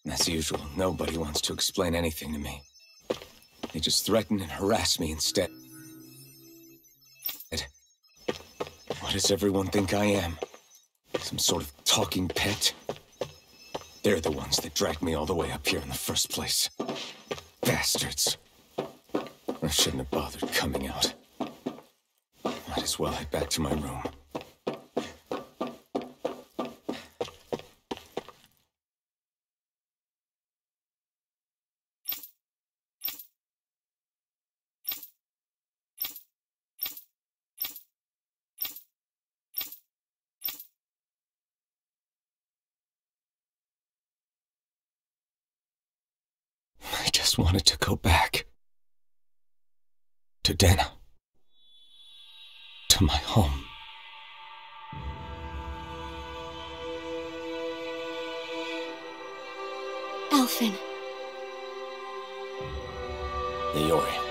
As usual, nobody wants to explain anything to me. They just threaten and harass me instead. What does everyone think I am? Some sort of talking pet? They're the ones that dragged me all the way up here in the first place. Bastards. I shouldn't have bothered coming out. Might as well head back to my room. I just wanted to go back. To Dana. To my home. Alphen. Iori.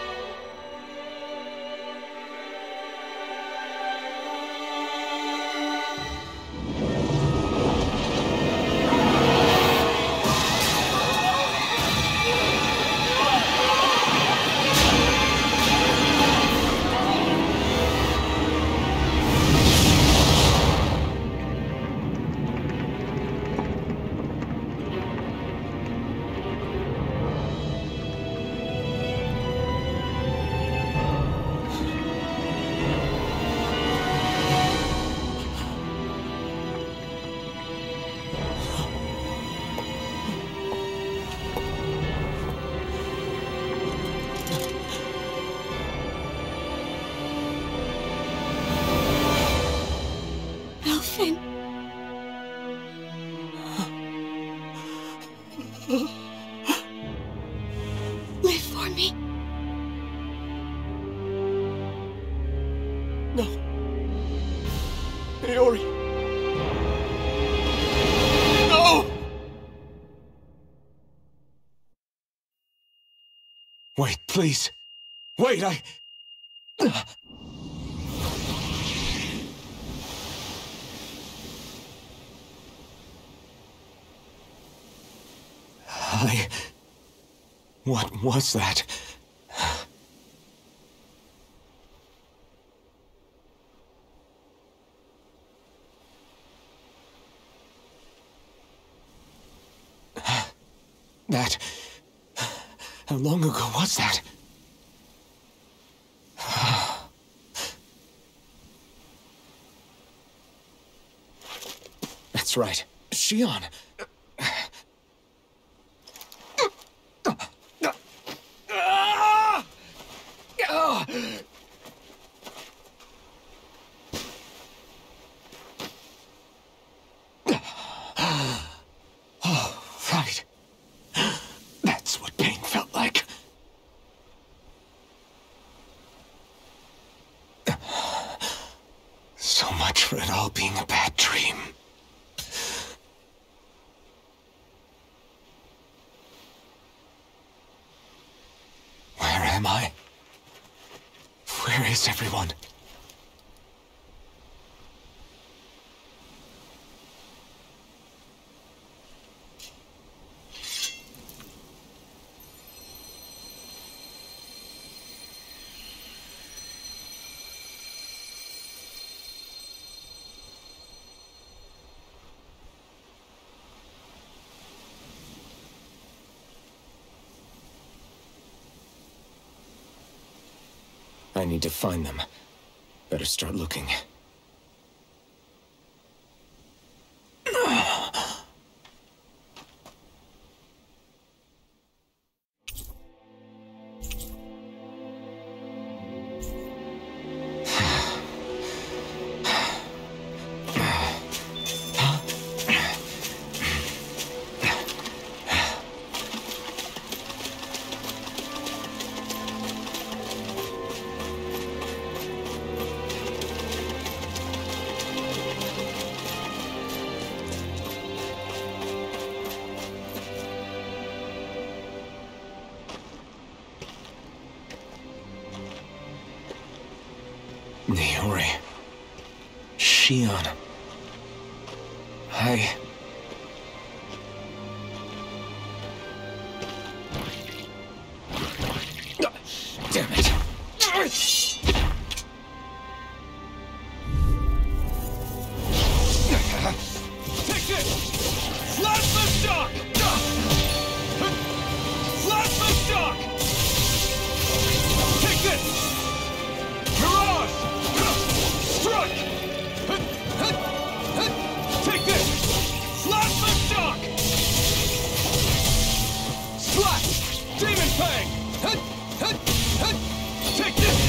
Alphen. Live for me. No. Iori. No! Wait, please. Wait, What was that? That... How long ago was that? That's right. Shion. Oh, right. That's what pain felt like. So much for it all being a bad dream. Where am I? Where is everyone? I need to find them. Better start looking. Niori. Shion. Damn it. Take this! Plasma shock! Plasma shock! Take this! Mirage! Strike! Take this! Plasma shock! Slash! Demon Fang! Take this!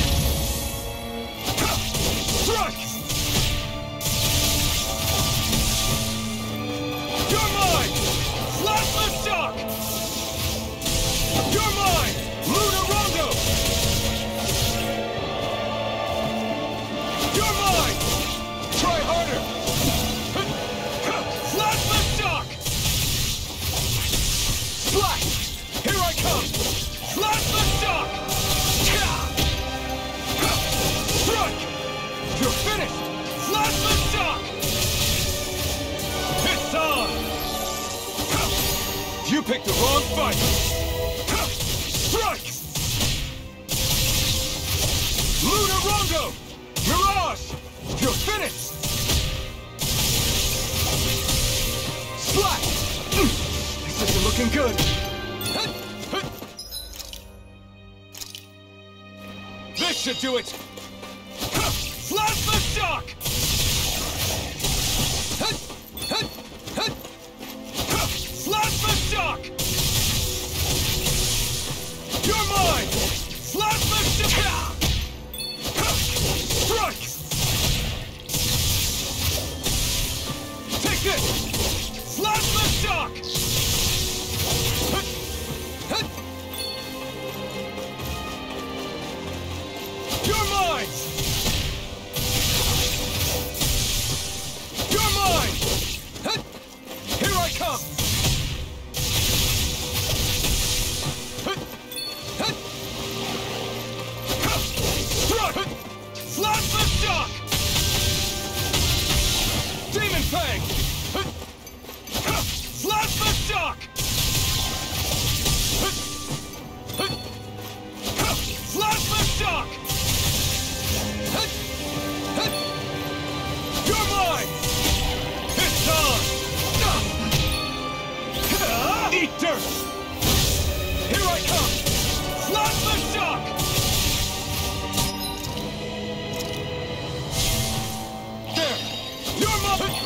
Strike! You're mine! Plasma shock! You're mine! Luna Rondo! You're mine! Try harder! Plasma shock! Splash! Here I come! Plasma shock! Strike! You're finished! Plasma shock! It's on! You picked the wrong fight! Strike! Luna Rondo! Mirage! You're finished! Splash! This isn't looking good! This should do it! Plasma shock! Plasma shock! You're mine! Plasma shock! Strike! Take this! Plasma shock! You're mine! You're mine! Here I come! Strike! Plasma shock! Demon Fang! Plasma shock! Plasma shock! You're mine! It's on! Eat dirt! Here I come! Plasma shock! There! You're mine!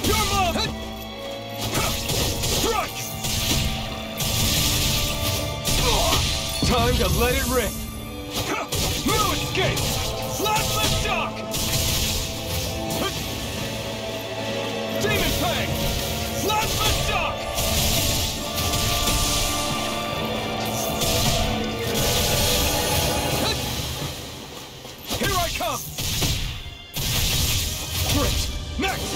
You're mine! Strike! Time to let it rip! No escape! Plasma shock! Demon Fang! Plasma shock! Here I come! Great! Next!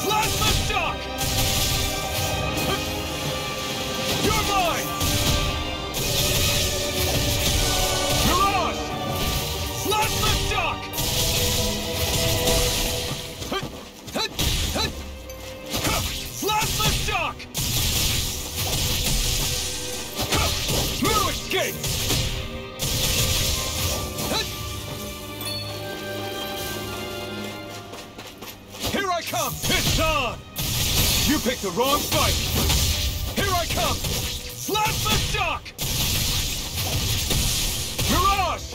Plasma shock! You're mine! Mirage! Plasma shock! Plasma shock! No escape! Here I come! It's on! You picked the wrong fight! Here I come! Plasma shock! Mirage!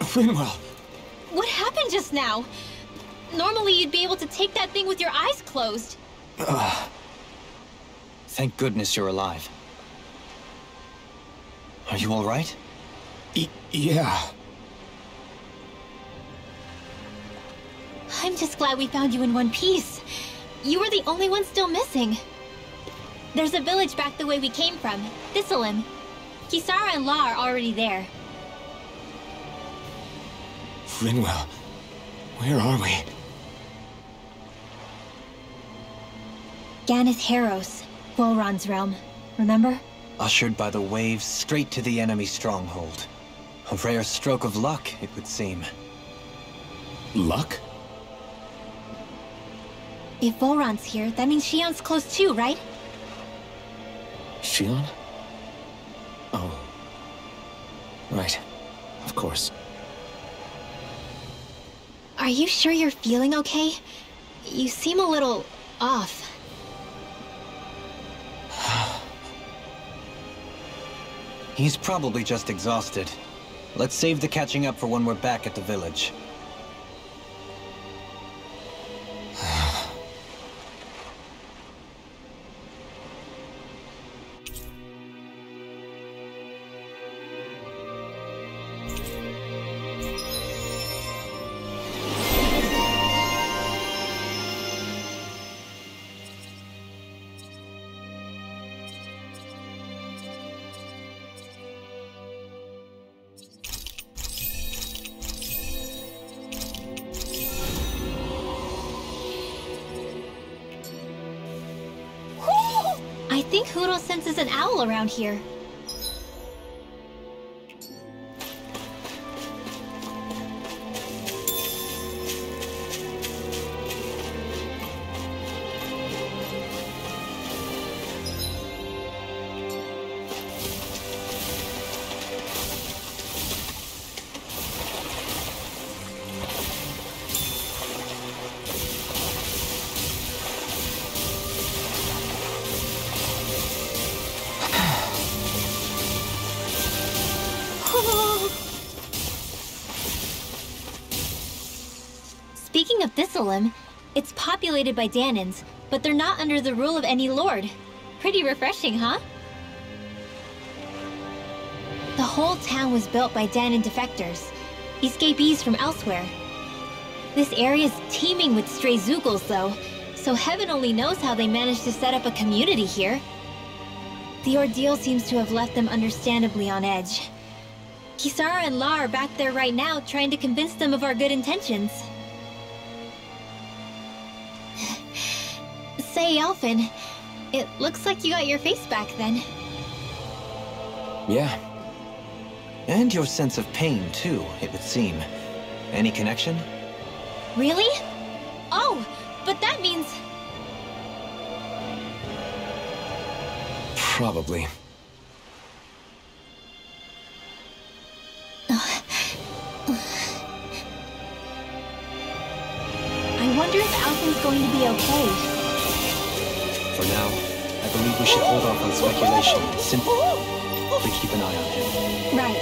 Rinwell! What happened just now? Normally you'd be able to take that thing with your eyes closed. Thank goodness you're alive. Are you all right? Yeah. I'm just glad we found you in one piece. You were the only one still missing. There's a village back the way we came from, Thistleim. Kisara and La are already there. Rinwell, where are we? Ganeth Heros, Volron's realm. Remember? Ushered by the waves straight to the enemy stronghold. A rare stroke of luck, it would seem. Luck? If Volron's here, that means Shion's close too, right? Shion? Oh. Right. Of course. Are you sure you're feeling okay? You seem a little off. He's probably just exhausted. Let's save the catching up for when we're back at the village. I think Huro senses an owl around here. Speaking of Thistleim, it's populated by Danans, but they're not under the rule of any lord. Pretty refreshing, huh? The whole town was built by Danan defectors, escapees from elsewhere. This area's teeming with stray Zoogles, though, so heaven only knows how they managed to set up a community here. The ordeal seems to have left them understandably on edge. Kisara and La are back there right now trying to convince them of our good intentions. Say, Elfin, it looks like you got your face back then. Yeah. And your sense of pain, too, it would seem. Any connection? Really? Oh, but that means... Probably. I wonder if Alfin's going to be okay. For now, I believe we should hold off on speculation. Simply keep an eye on him. Right.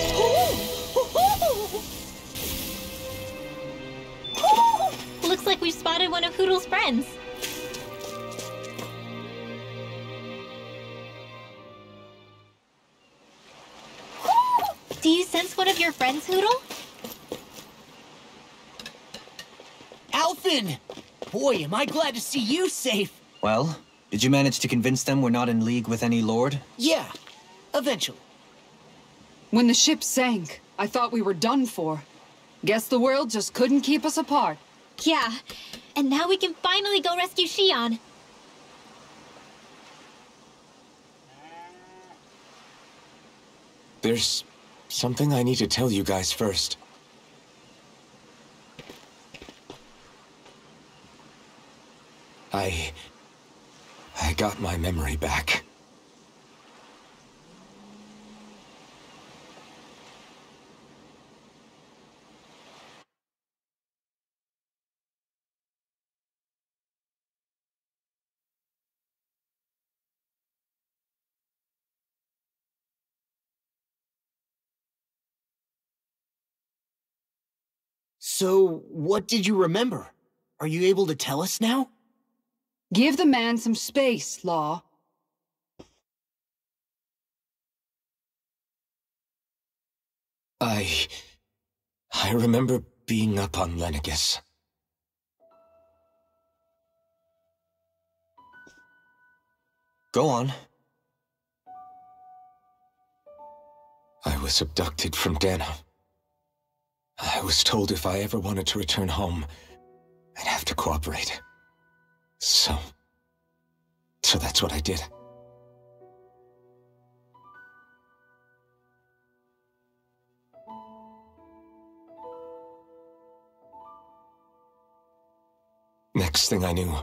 Looks like we've spotted one of Hoodle's friends. Do you sense one of your friends, Hoodle? Alfin! Boy, am I glad to see you safe. Well, did you manage to convince them we're not in league with any lord? Yeah, eventually. When the ship sank, I thought we were done for. Guess the world just couldn't keep us apart. Yeah, and now we can finally go rescue Shion. There's something I need to tell you guys first. I got my memory back. So, what did you remember? Are you able to tell us now? Give the man some space, Law. I remember being up on Lenegus. Go on. I was abducted from Dana. I was told if I ever wanted to return home, I'd have to cooperate. So that's what I did. Next thing I knew,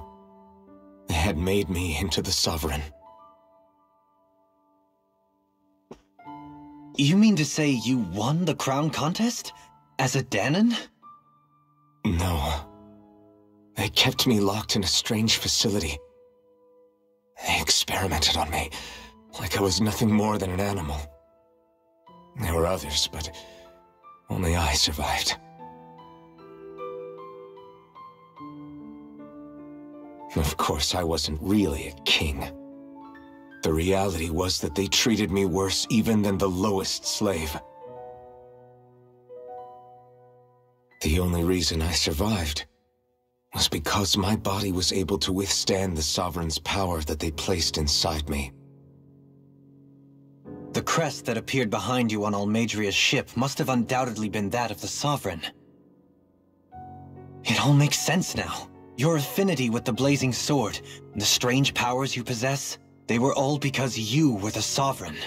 they had made me into the Sovereign. You mean to say you won the crown contest? As a Danon? No. They kept me locked in a strange facility. They experimented on me, like I was nothing more than an animal. There were others, but only I survived. Of course, I wasn't really a king. The reality was that they treated me worse even than the lowest slave. The only reason I survived was because my body was able to withstand the Sovereign's power that they placed inside me. The crest that appeared behind you on Almadria's ship must have undoubtedly been that of the Sovereign. It all makes sense now. Your affinity with the Blazing Sword, the strange powers you possess, they were all because you were the Sovereign.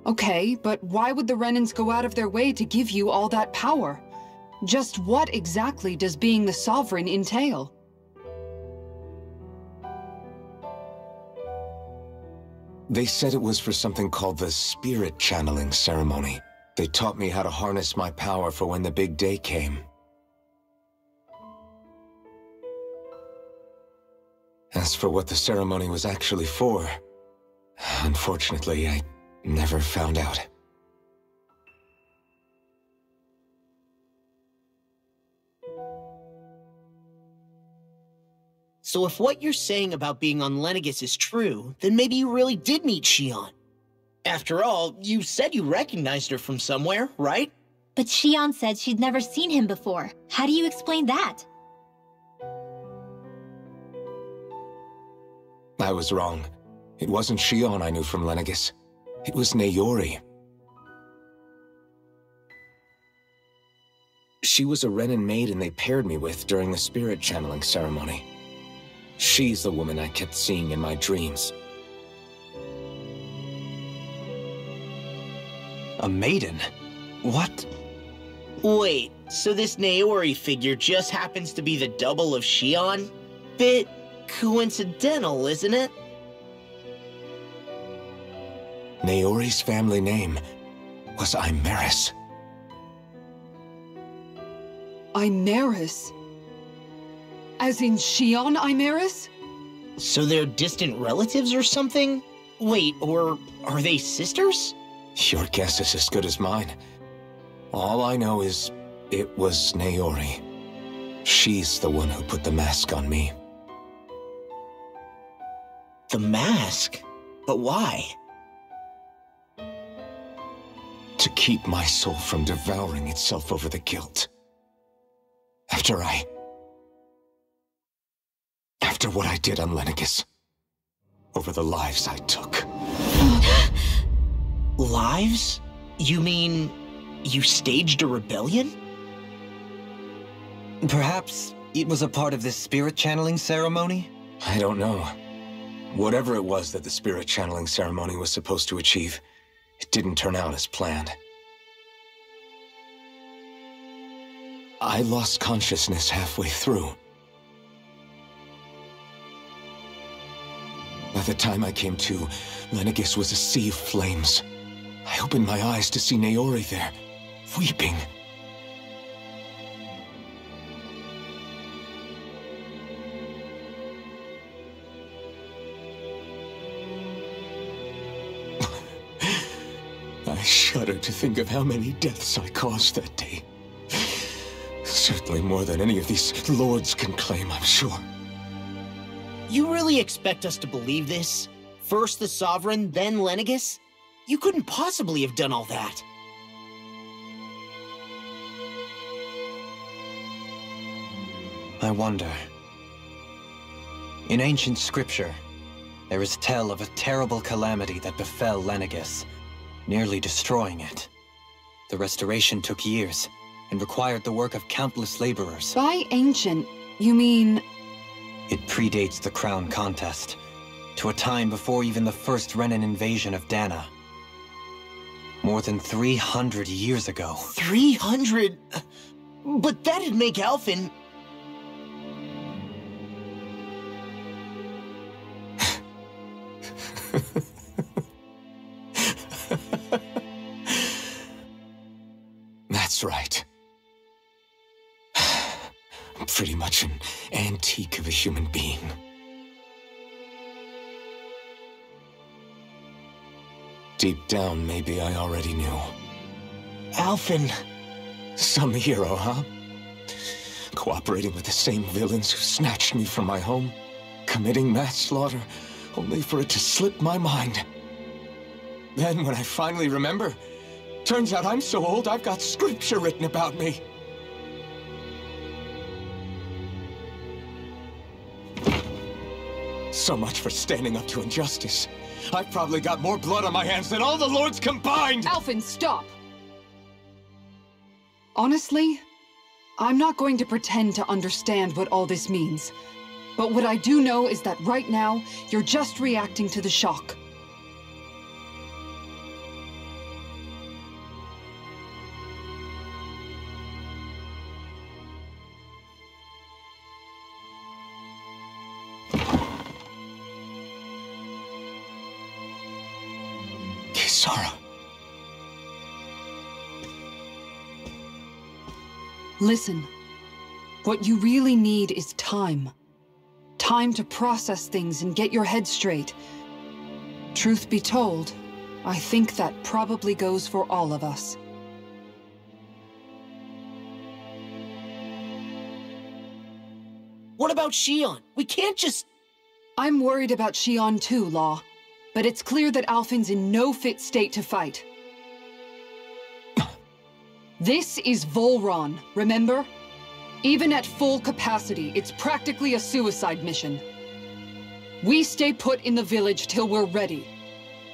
Okay, but why would the Renans go out of their way to give you all that power? Just what exactly does being the Sovereign entail? They said it was for something called the Spirit Channeling Ceremony. They taught me how to harness my power for when the big day came. As for what the ceremony was actually for, unfortunately, I never found out. So if what you're saying about being on Lenegus is true, then maybe you really did meet Xion. After all, you said you recognized her from somewhere, right? But Xion said she'd never seen him before. How do you explain that? I was wrong. It wasn't Xion I knew from Lenegus. It was Naori. She was a Renan maiden they paired me with during the spirit channeling ceremony. She's the woman I kept seeing in my dreams. A maiden? What? Wait, so this Naori figure just happens to be the double of Xion? Bit coincidental, isn't it? Naori's family name was Imeris. Imeris? As in Xion Imeris? So they're distant relatives or something? Wait, or are they sisters? Your guess is as good as mine. All I know is it was Naori. She's the one who put the mask on me. The mask? But why? To keep my soul from devouring itself over the guilt. After what I did on Lenegus. Over the lives I took. Lives? You mean you staged a rebellion? Perhaps it was a part of this spirit channeling ceremony? I don't know. Whatever it was that the spirit channeling ceremony was supposed to achieve, it didn't turn out as planned. I lost consciousness halfway through. By the time I came to, Lenegus was a sea of flames. I opened my eyes to see Naori there, weeping. I shudder to think of how many deaths I caused that day. Certainly more than any of these lords can claim, I'm sure. You really expect us to believe this? First the Sovereign, then Lenegus? You couldn't possibly have done all that. I wonder. In ancient scripture, there is tell of a terrible calamity that befell Lenegus, nearly destroying it. The restoration took years, and required the work of countless laborers. By ancient, you mean... It predates the crown contest, to a time before even the first Renan invasion of Dana. More than 300 years ago. 300? But that'd make Alphen... That's right. I'm pretty much an antique of a human being. Deep down, maybe I already knew. Alphen... Some hero, huh? Cooperating with the same villains who snatched me from my home, committing mass slaughter, only for it to slip my mind. Then, when I finally remember, turns out I'm so old I've got scripture written about me. So much for standing up to injustice. I've probably got more blood on my hands than all the lords combined! Alphen, stop! Honestly, I'm not going to pretend to understand what all this means. But what I do know is that right now, you're just reacting to the shock. Kisara. Listen, what you really need is time. Time to process things and get your head straight. Truth be told, I think that probably goes for all of us. What about Shion? We can't just... I'm worried about Shion too, Law. But it's clear that Alphen's in no fit state to fight. This is Volron, remember? Even at full capacity, it's practically a suicide mission. We stay put in the village till we're ready.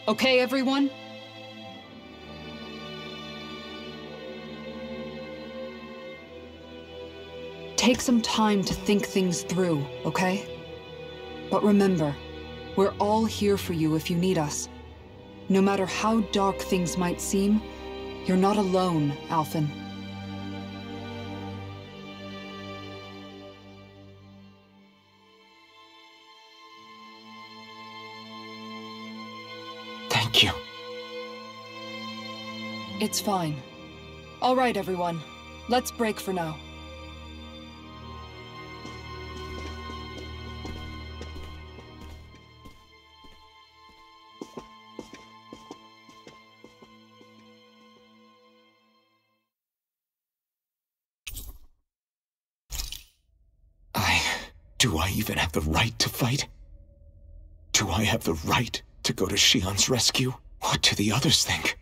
Okay, everyone? Take some time to think things through, okay? But remember, we're all here for you if you need us. No matter how dark things might seem, you're not alone, Alphen. Thank you. It's fine. All right, everyone. Let's break for now. Do I even have the right to fight? Do I have the right to go to Shion's rescue? What do the others think?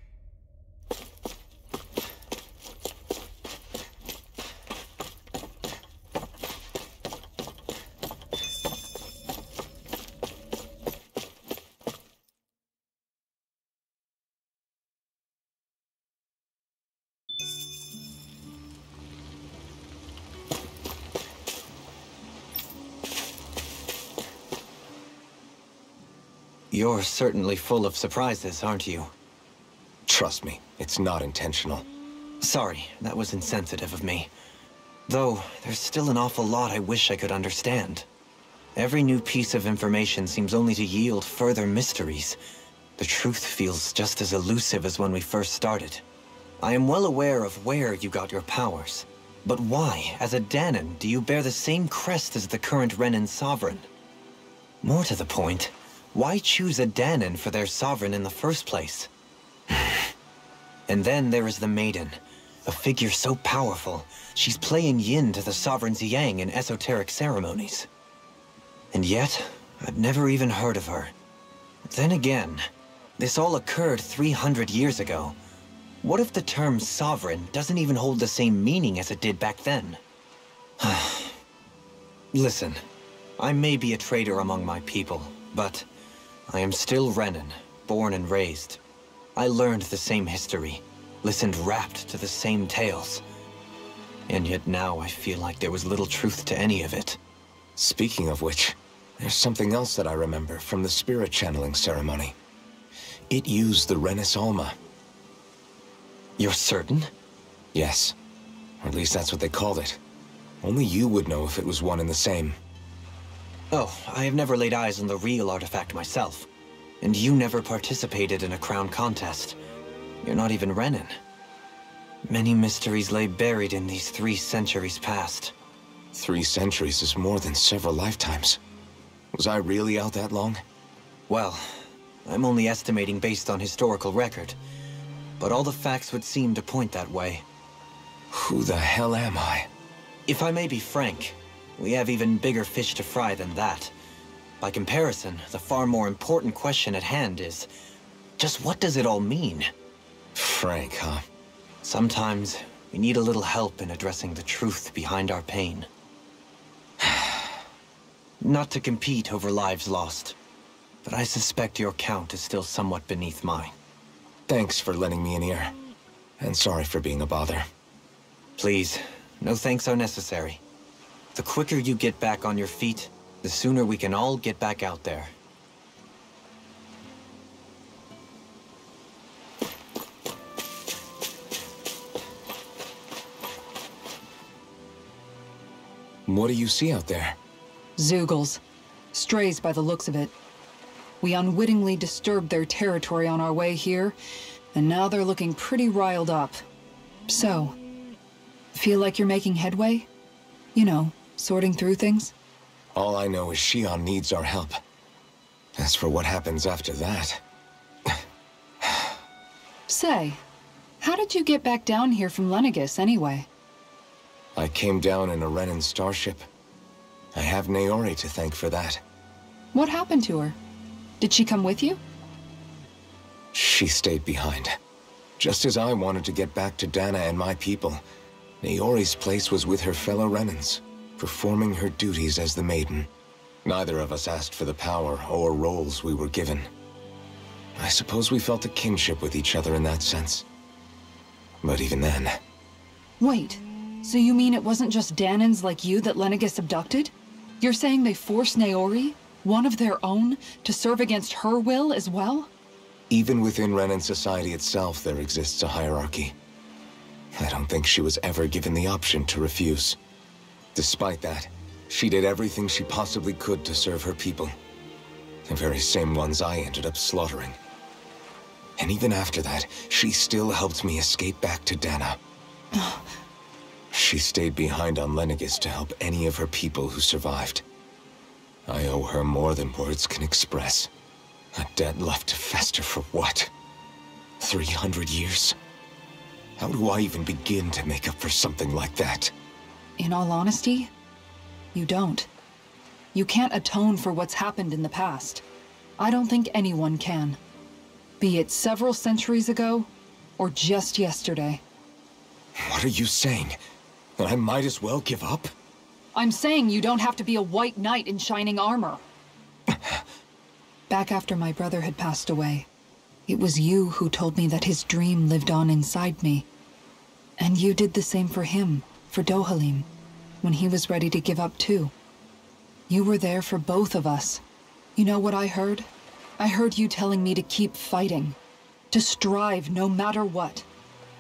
You're certainly full of surprises, aren't you? Trust me, it's not intentional. Sorry, that was insensitive of me. Though, there's still an awful lot I wish I could understand. Every new piece of information seems only to yield further mysteries. The truth feels just as elusive as when we first started. I am well aware of where you got your powers. But why, as a Danon, do you bear the same crest as the current Renan Sovereign? More to the point, why choose a Danon for their Sovereign in the first place? And then there is the Maiden, a figure so powerful, she's playing yin to the Sovereign's yang in esoteric ceremonies. And yet, I've never even heard of her. Then again, this all occurred 300 years ago. What if the term sovereign doesn't even hold the same meaning as it did back then? Listen, I may be a traitor among my people, but I am still Renan, born and raised. I learned the same history, listened rapt to the same tales. And yet now I feel like there was little truth to any of it. Speaking of which, there's something else that I remember from the spirit channeling ceremony. It used the Renis Alma. You're certain? Yes. Or at least that's what they called it. Only you would know if it was one and the same. Oh, I have never laid eyes on the real artifact myself. And you never participated in a crown contest. You're not even Renan. Many mysteries lay buried in these 3 centuries past. 3 centuries is more than several lifetimes. Was I really out that long? Well, I'm only estimating based on historical record. But all the facts would seem to point that way. Who the hell am I? If I may be frank, we have even bigger fish to fry than that. By comparison, the far more important question at hand is, just what does it all mean? Frank, huh? Sometimes, we need a little help in addressing the truth behind our pain. Not to compete over lives lost, but I suspect your count is still somewhat beneath mine. Thanks for lending me an ear. And sorry for being a bother. Please, no thanks are necessary. The quicker you get back on your feet, the sooner we can all get back out there. What do you see out there? Zeugles. Strays by the looks of it. We unwittingly disturbed their territory on our way here, and now they're looking pretty riled up. So, feel like you're making headway? You know, sorting through things? All I know is Shion needs our help. As for what happens after that... Say, how did you get back down here from Lenegis, anyway? I came down in a Renan starship. I have Naori to thank for that. What happened to her? Did she come with you? She stayed behind. Just as I wanted to get back to Dana and my people, Naori's place was with her fellow Renans, performing her duties as the Maiden. Neither of us asked for the power or roles we were given. I suppose we felt a kinship with each other in that sense. But even then... Wait, so you mean it wasn't just Danans like you that Lenegis abducted? You're saying they forced Naori, one of their own, to serve against her will as well? Even within Renan society itself, there exists a hierarchy. I don't think she was ever given the option to refuse. Despite that, she did everything she possibly could to serve her people. The very same ones I ended up slaughtering. And even after that, she still helped me escape back to Dana. She stayed behind on Lenegis to help any of her people who survived. I owe her more than words can express. A debt left to fester for what? 300 years? How do I even begin to make up for something like that? In all honesty, you don't. You can't atone for what's happened in the past. I don't think anyone can. Be it several centuries ago, or just yesterday. What are you saying? That I might as well give up? I'm saying you don't have to be a white knight in shining armor. Back after my brother had passed away, it was you who told me that his dream lived on inside me. And you did the same for him, for Dohalim, when he was ready to give up too. You were there for both of us. You know what I heard? I heard you telling me to keep fighting. To strive no matter what.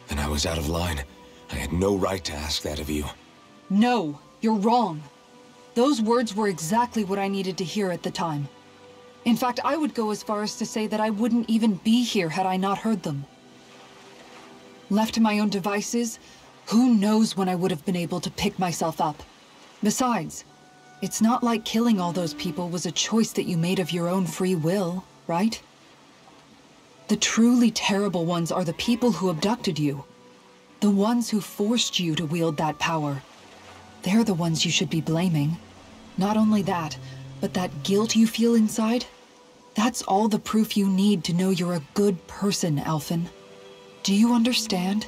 Then I was out of line. I had no right to ask that of you. No, you're wrong. Those words were exactly what I needed to hear at the time. In fact, I would go as far as to say that I wouldn't even be here had I not heard them. Left to my own devices, who knows when I would have been able to pick myself up. Besides, it's not like killing all those people was a choice that you made of your own free will, right? The truly terrible ones are the people who abducted you. The ones who forced you to wield that power. They're the ones you should be blaming. Not only that, but that guilt you feel inside, that's all the proof you need to know you're a good person, Alphen. Do you understand?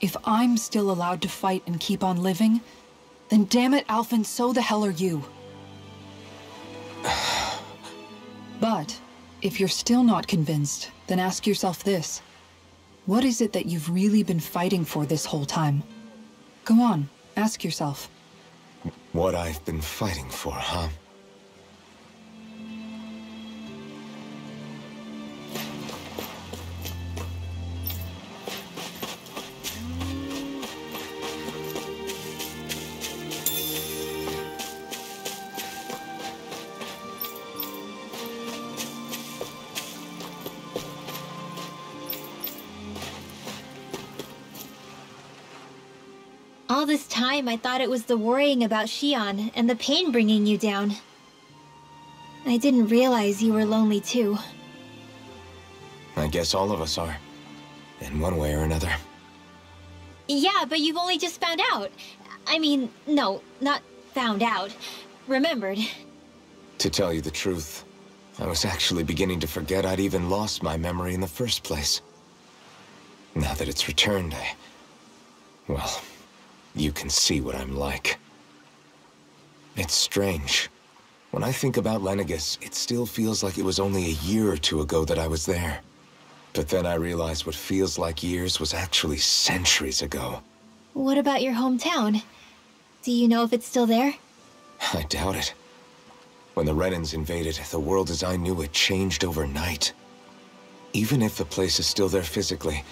If I'm still allowed to fight and keep on living, then damn it, Alphen, so the hell are you. But if you're still not convinced, then ask yourself this. What is it that you've really been fighting for this whole time? Go on, ask yourself. What I've been fighting for, huh? All this time, I thought it was the worrying about Xion and the pain bringing you down. I didn't realize you were lonely too. I guess all of us are. In one way or another. Yeah, but you've only just found out. I mean, no, not found out. Remembered. To tell you the truth, I was actually beginning to forget I'd even lost my memory in the first place. Now that it's returned, well, you can see what I'm like. It's strange. When I think about Lenegis, it still feels like it was only a year or two ago that I was there. But then I realized what feels like years was actually centuries ago. What about your hometown? Do you know if it's still there? I doubt it. When the Renans invaded, the world as I knew it changed overnight. Even if the place is still there physically,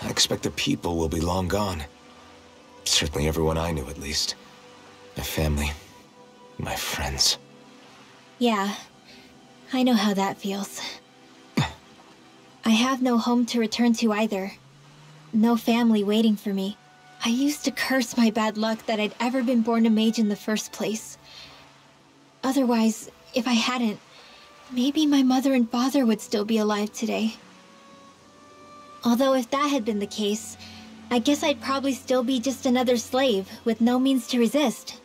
I expect the people will be long gone. Certainly everyone I knew, at least. My family, my friends. Yeah, I know how that feels. I have no home to return to either. No family waiting for me. I used to curse my bad luck that I'd ever been born a mage in the first place. Otherwise, if I hadn't, maybe my mother and father would still be alive today. Although if that had been the case, I guess I'd probably still be just another slave with no means to resist.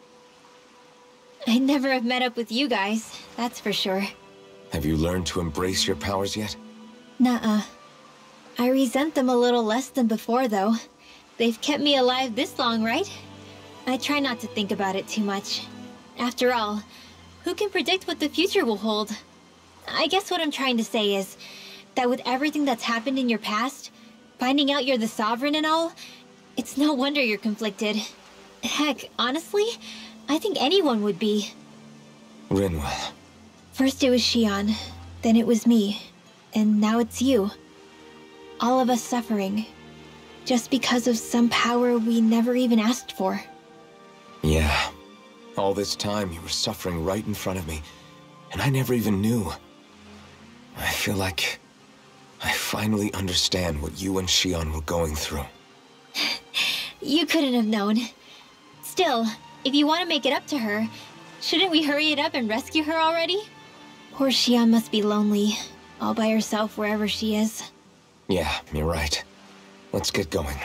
I'd never have met up with you guys, that's for sure. Have you learned to embrace your powers yet? Nuh-uh. I resent them a little less than before, though. They've kept me alive this long, right? I try not to think about it too much. After all, who can predict what the future will hold? I guess what I'm trying to say is that with everything that's happened in your past, finding out you're the Sovereign and all, it's no wonder you're conflicted. Heck, honestly, I think anyone would be. Rinwell. First it was Xion, then it was me, and now it's you. All of us suffering, just because of some power we never even asked for. Yeah. All this time you were suffering right in front of me, and I never even knew. I feel like I finally understand what you and Xion were going through. You couldn't have known. Still, if you want to make it up to her, shouldn't we hurry it up and rescue her already? Poor Xion must be lonely, all by herself wherever she is. Yeah, you're right. Let's get going.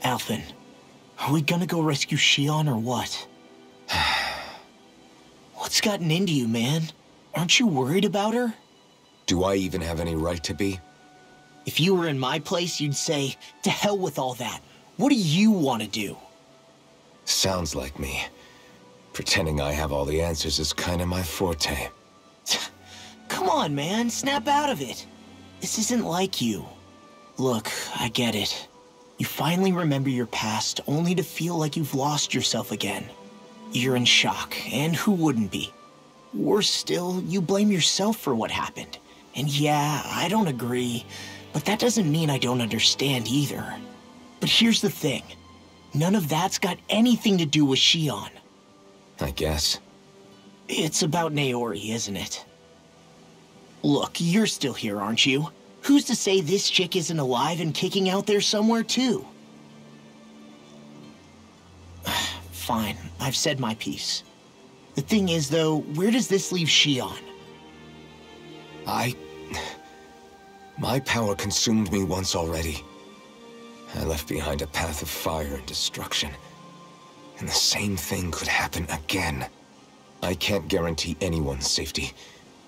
Alphen, are we gonna go rescue Xion or what? What's gotten into you, man? Aren't you worried about her? Do I even have any right to be? If you were in my place, you'd say, to hell with all that. What do you want to do? Sounds like me. Pretending I have all the answers is kind of my forte. Come on, man. Snap out of it. This isn't like you. Look, I get it. You finally remember your past, only to feel like you've lost yourself again. You're in shock, and who wouldn't be? Worse still, you blame yourself for what happened. And yeah, I don't agree, but that doesn't mean I don't understand either. But here's the thing. None of that's got anything to do with Shion. I guess. It's about Naori, isn't it? Look, you're still here, aren't you? Who's to say this chick isn't alive and kicking out there somewhere, too? Fine, I've said my piece. The thing is, though, where does this leave Shion? My power consumed me once already. I left behind a path of fire and destruction. And the same thing could happen again. I can't guarantee anyone's safety,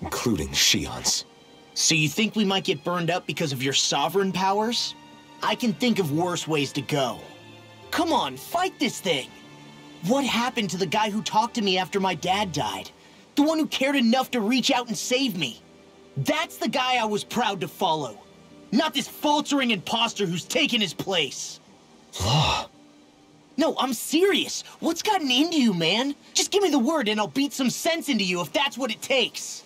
including Shion's. So you think we might get burned up because of your sovereign powers? I can think of worse ways to go. Come on, fight this thing! What happened to the guy who talked to me after my dad died? The one who cared enough to reach out and save me? That's the guy I was proud to follow. Not this faltering imposter who's taken his place. Law. No, I'm serious. What's gotten into you, man? Just give me the word and I'll beat some sense into you if that's what it takes.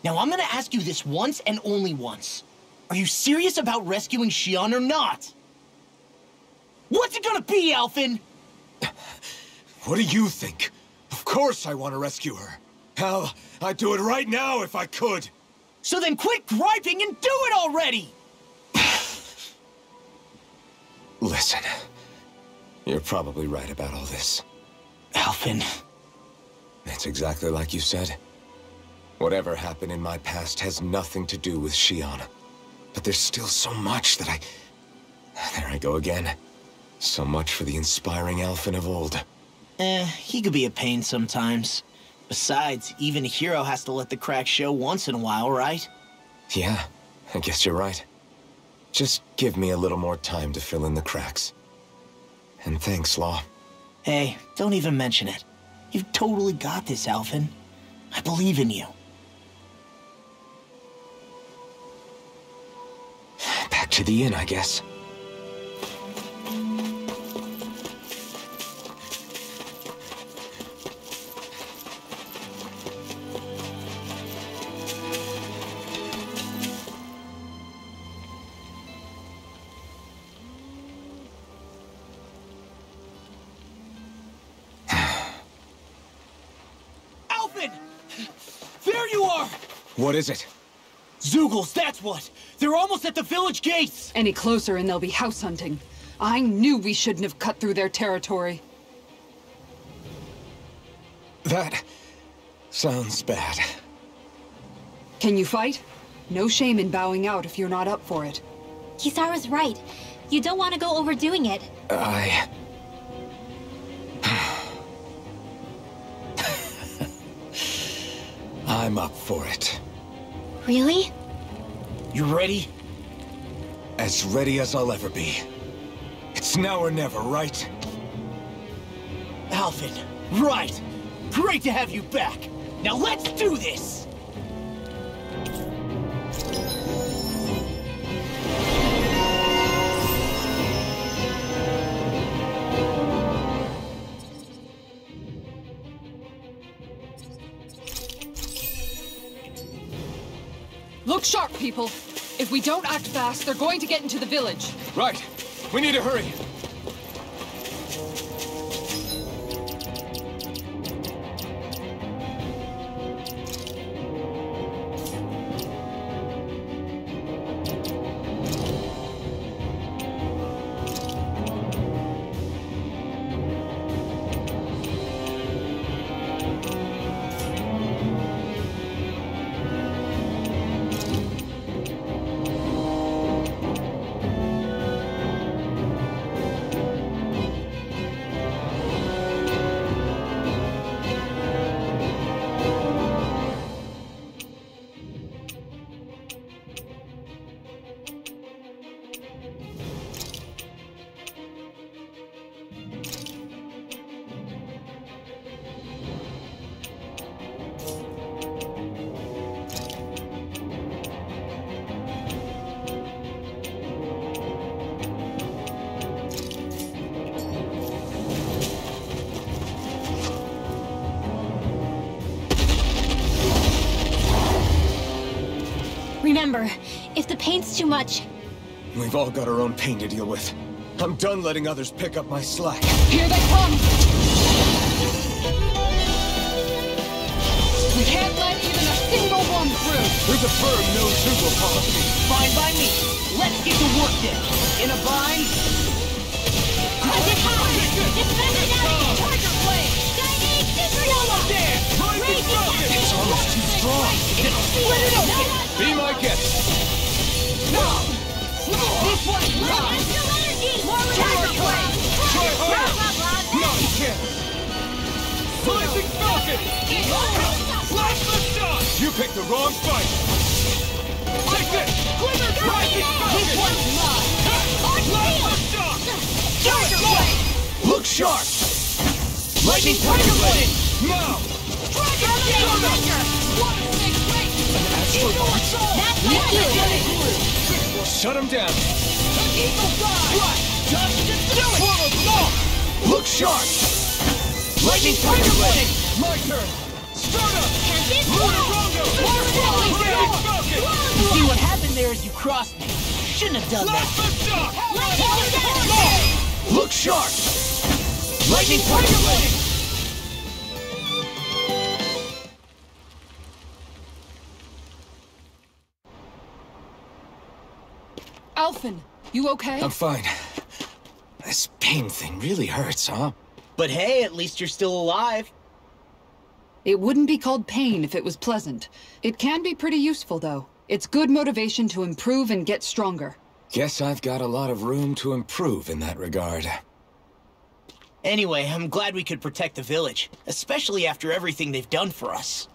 Now, I'm gonna ask you this once and only once. Are you serious about rescuing Shion or not? What's it gonna be, Alphen? What do you think? Of course I want to rescue her. Hell, I'd do it right now if I could. So then quit griping and do it already! Listen, you're probably right about all this. Alphen. It's exactly like you said. Whatever happened in my past has nothing to do with Shion. But there's still so much that There I go again. So much for the inspiring Alphen of old. He could be a pain sometimes. Besides, even a hero has to let the cracks show once in a while, right? Yeah, I guess you're right. Just give me a little more time to fill in the cracks. And thanks, Law. Hey, don't even mention it. You've totally got this, Alphen. I believe in you. Back to the inn, I guess. There you are! What is it? Zeugles, that's what! They're almost at the village gates! Any closer and they'll be house hunting. I knew we shouldn't have cut through their territory. That sounds bad. Can you fight? No shame in bowing out if you're not up for it. Kisara's right. You don't want to go overdoing it. I'm up for it. Really? You ready? As ready as I'll ever be. It's now or never, right? Alphen, right! Great to have you back! Now let's do this! Look sharp, people. If we don't act fast, they're going to get into the village. Right. We need to hurry. remember, if the pain's too much... We've all got our own pain to deal with. I'm done letting others pick up my slack. Here they come! We can't let even a single one through! There's a firm no-Zoogle policy. Fine by me. Let's get to work then. In a bind? It's almost too strong. Split it open! Be my guest. This one's mine! Try harder. No, you can't. Slicing Falcon. Flash the shot. You picked the wrong fight. Take this. Rising Falcon. This one's mine! Flash the shot. Tiger Blade! Look sharp. Lightning Tiger Blade! Now. Dragon Finger! Shut him down. Eagle Fly! Look sharp. Lightning Tiger Blade! My turn. Start up. You see what happened there is you crossed me. Shouldn't have done that. Look sharp. Lightning Tiger Blade! Alphen, you okay? I'm fine. This pain thing really hurts, huh? But hey, at least you're still alive. It wouldn't be called pain if it was pleasant. It can be pretty useful, though. It's good motivation to improve and get stronger. Guess I've got a lot of room to improve in that regard. Anyway, I'm glad we could protect the village, especially after everything they've done for us.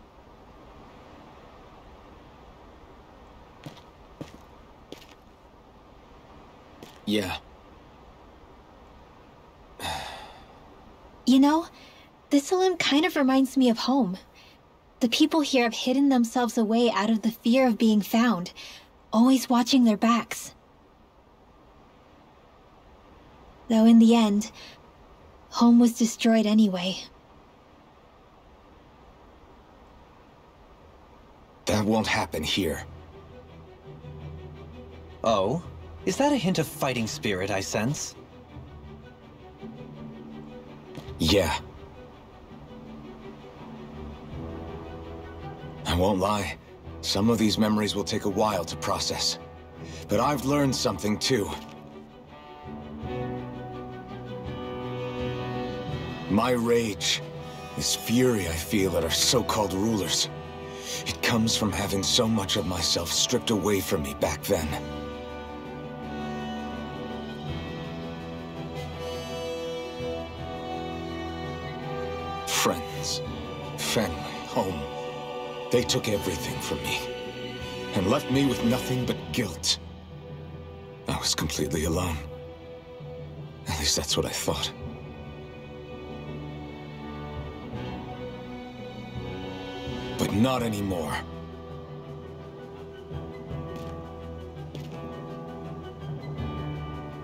Yeah. You know, this This'Alum kind of reminds me of home. The people here have hidden themselves away out of the fear of being found, always watching their backs. Though in the end, home was destroyed anyway. That won't happen here. Oh? Is that a hint of fighting spirit I sense? Yeah. I won't lie. Some of these memories will take a while to process. But I've learned something too. My rage, this fury I feel at our so-called rulers, it comes from having so much of myself stripped away from me back then. Friends, family, home. They took everything from me, and left me with nothing but guilt. I was completely alone. At least that's what I thought. But not anymore.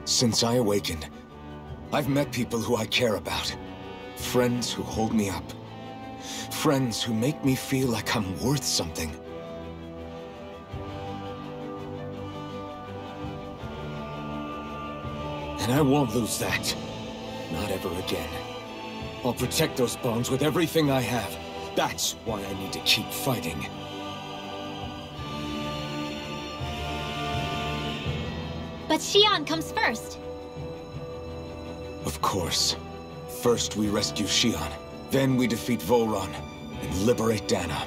Since I awakened, I've met people who I care about. Friends who hold me up. Friends who make me feel like I'm worth something. And I won't lose that. Not ever again. I'll protect those bones with everything I have. That's why I need to keep fighting. But Xion comes first. Of course. First we rescue Xion, then we defeat Volron, and liberate Dana.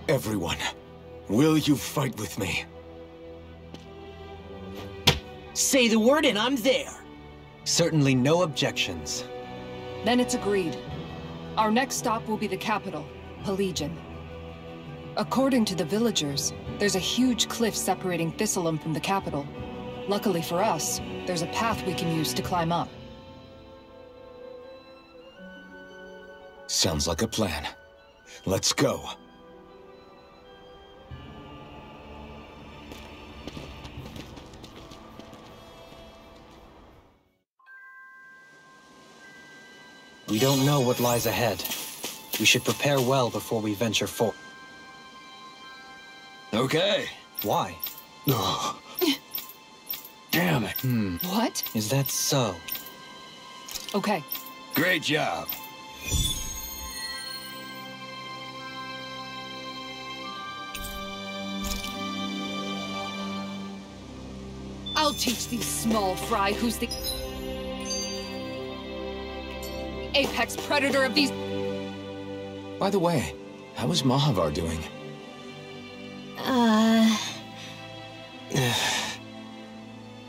Everyone, will you fight with me? Say the word and I'm there. Certainly no objections. Then it's agreed. Our next stop will be the capital, Pelegion. According to the villagers, there's a huge cliff separating This'Alum from the capital. Luckily for us, there's a path we can use to climb up. Sounds like a plan. Let's go. We don't know what lies ahead. We should prepare well before we venture forth. Okay. Why? Ugh. Damn it. What? Is that so? Okay. Great job. I'll teach these small fry who's the apex predator of these. By the way, how is Mahavar doing?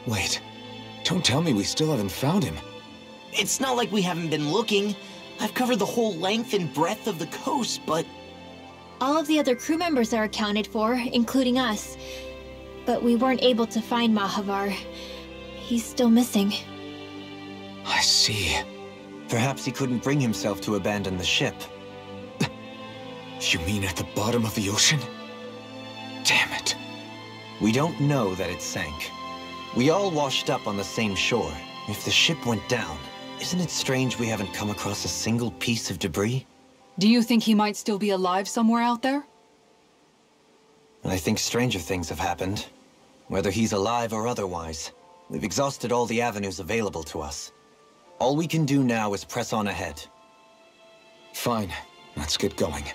Wait. Don't tell me we still haven't found him. It's not like we haven't been looking. I've covered the whole length and breadth of the coast, but... All of the other crew members are accounted for, including us. But we weren't able to find Mahavar. He's still missing. I see. Perhaps he couldn't bring himself to abandon the ship. You mean at the bottom of the ocean? Damn it. We don't know that it sank. We all washed up on the same shore. If the ship went down, isn't it strange we haven't come across a single piece of debris? Do you think he might still be alive somewhere out there? I think stranger things have happened. Whether he's alive or otherwise, we've exhausted all the avenues available to us. All we can do now is press on ahead. Fine. Let's get going.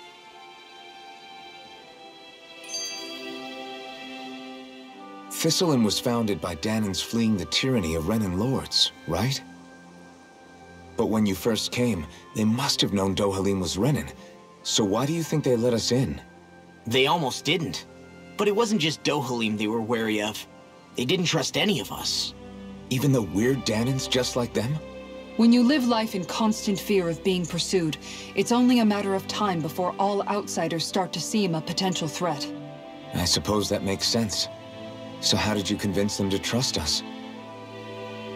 Thistlein was founded by Danan's fleeing the tyranny of Renan lords, right? But when you first came, they must have known Dohalim was Renan. So why do you think they let us in? They almost didn't. But it wasn't just Dohalim they were wary of. They didn't trust any of us. Even though we're Danans just like them? When you live life in constant fear of being pursued, it's only a matter of time before all outsiders start to seem a potential threat. I suppose that makes sense. So how did you convince them to trust us?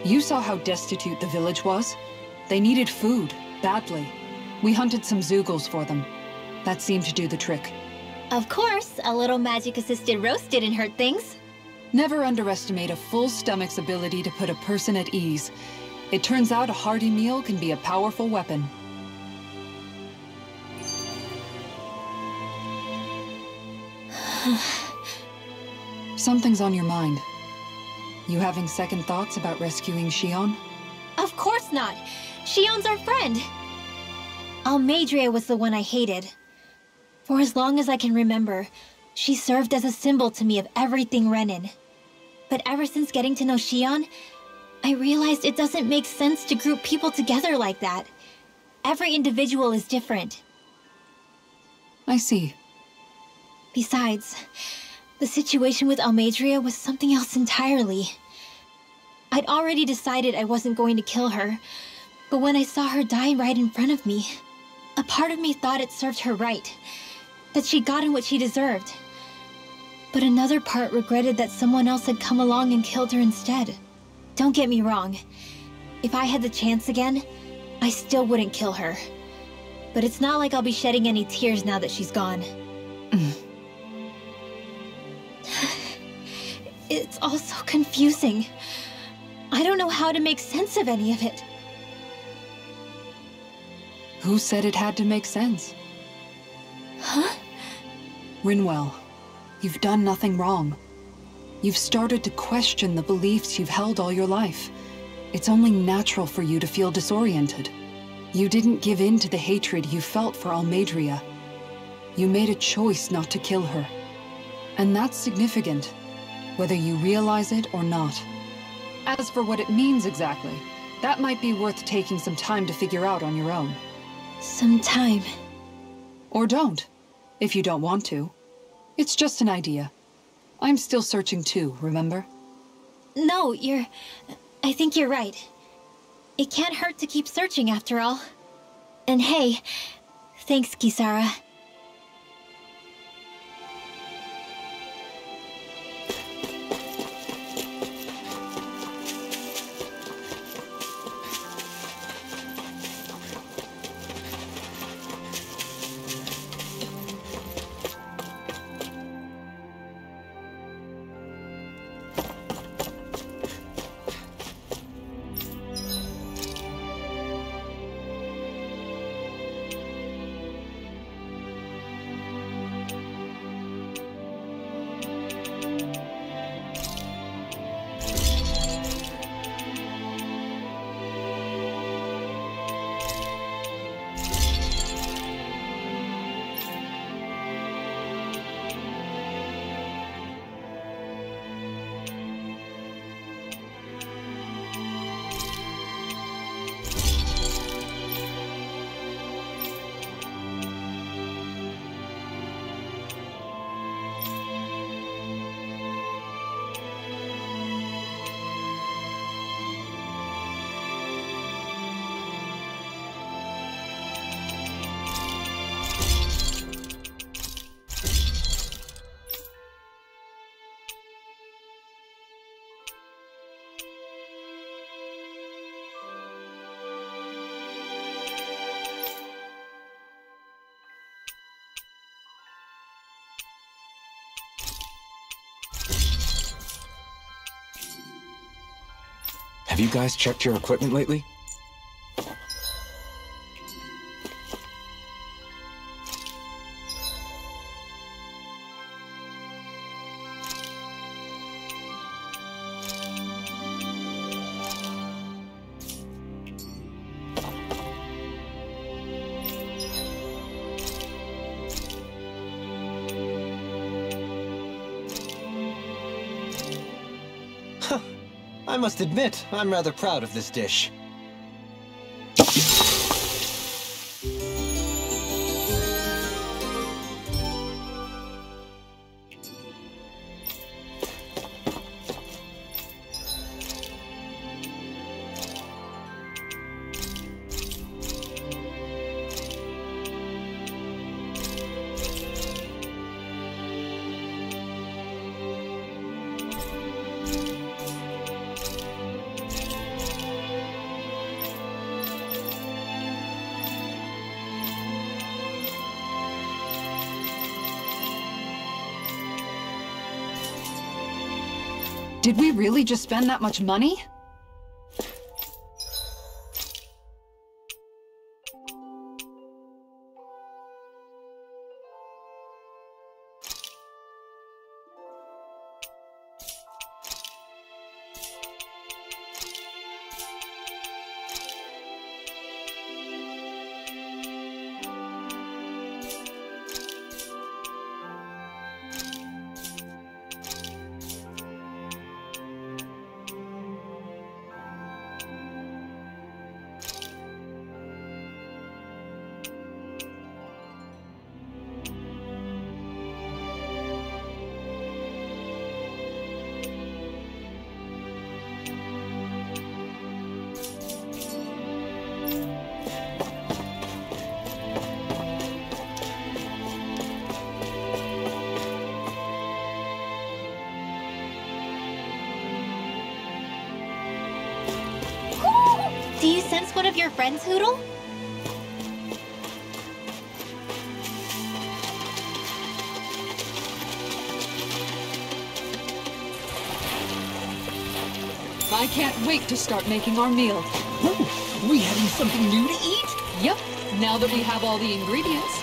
You saw how destitute the village was. They needed food, badly. We hunted some Zeugles for them. That seemed to do the trick. Of course, a little magic-assisted roast didn't hurt things. Never underestimate a full stomach's ability to put a person at ease. It turns out a hearty meal can be a powerful weapon. Something's on your mind. You having second thoughts about rescuing Shion? Of course not! Shion's our friend! Almeidrea was the one I hated. For as long as I can remember, she served as a symbol to me of everything Renan. But ever since getting to know Shion, I realized it doesn't make sense to group people together like that. Every individual is different. I see. Besides, the situation with Almeidrea was something else entirely. I'd already decided I wasn't going to kill her, but when I saw her die right in front of me, a part of me thought it served her right, that she'd gotten what she deserved. But another part regretted that someone else had come along and killed her instead. Don't get me wrong. If I had the chance again, I still wouldn't kill her. But it's not like I'll be shedding any tears now that she's gone. It's all so confusing. I don't know how to make sense of any of it. Who said it had to make sense? Huh? Rinwell, you've done nothing wrong. You've started to question the beliefs you've held all your life. It's only natural for you to feel disoriented. You didn't give in to the hatred you felt for Almeidrea. You made a choice not to kill her. And that's significant, whether you realize it or not. As for what it means exactly, that might be worth taking some time to figure out on your own. Some time. Or don't, if you don't want to. It's just an idea. I'm still searching too, remember? No, I think you're right. It can't hurt to keep searching after all. And hey, thanks, Kisara. Have you guys checked your equipment lately? I must admit, I'm rather proud of this dish. Did we really just spend that much money? Do you sense one of your friends, Hoodle? I can't wait to start making our meal. Ooh, we having something new to eat? Yep, now that we have all the ingredients.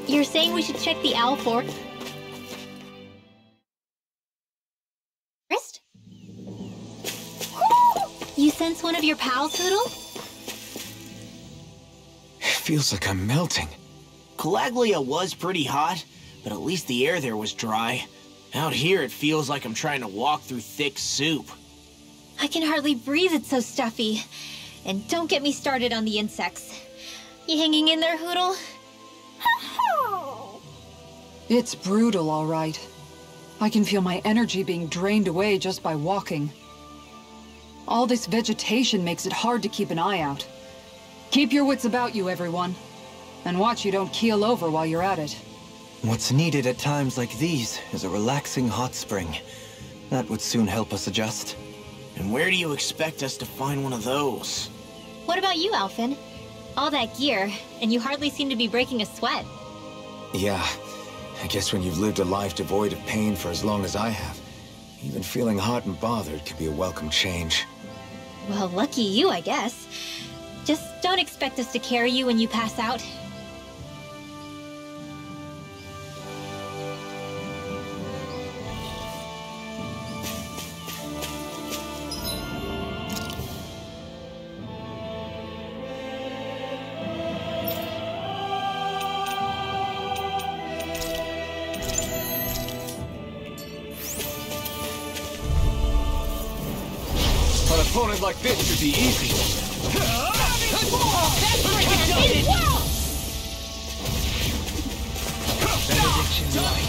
You're saying we should check the owl forest? You sense one of your pals, Hoodle? It feels like I'm melting. Calaglia was pretty hot, but at least the air there was dry. Out here, it feels like I'm trying to walk through thick soup. I can hardly breathe, it's so stuffy. And don't get me started on the insects. You hanging in there, Hoodle? It's brutal, all right. I can feel my energy being drained away just by walking. All this vegetation makes it hard to keep an eye out. Keep your wits about you, everyone. And watch you don't keel over while you're at it. What's needed at times like these is a relaxing hot spring. That would soon help us adjust. And where do you expect us to find one of those? What about you, Alphen? All that gear, and you hardly seem to be breaking a sweat. Yeah, I guess when you've lived a life devoid of pain for as long as I have, even feeling hot and bothered can be a welcome change. Well, lucky you, I guess. Just don't expect us to carry you when you pass out. opponent like this should be easy.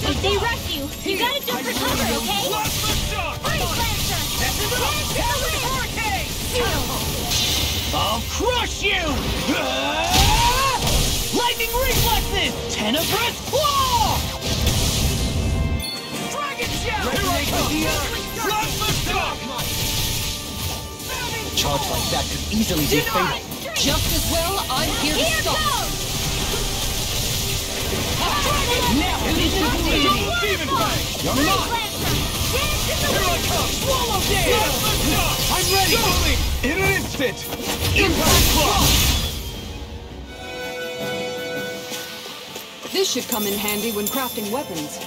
If they rush you, you gotta jump for cover, okay? Freeze Lancer! I'll crush you! Lightning reflexes! Tenebrous claw! Dragon shell! Charge like that could easily be fatal. Just as well, I'm here to stop. Now it is the Demon Fang! You're not! Here I come! Swallow dance! I'm ready! In an instant! Impact claw! This should come in handy when crafting weapons.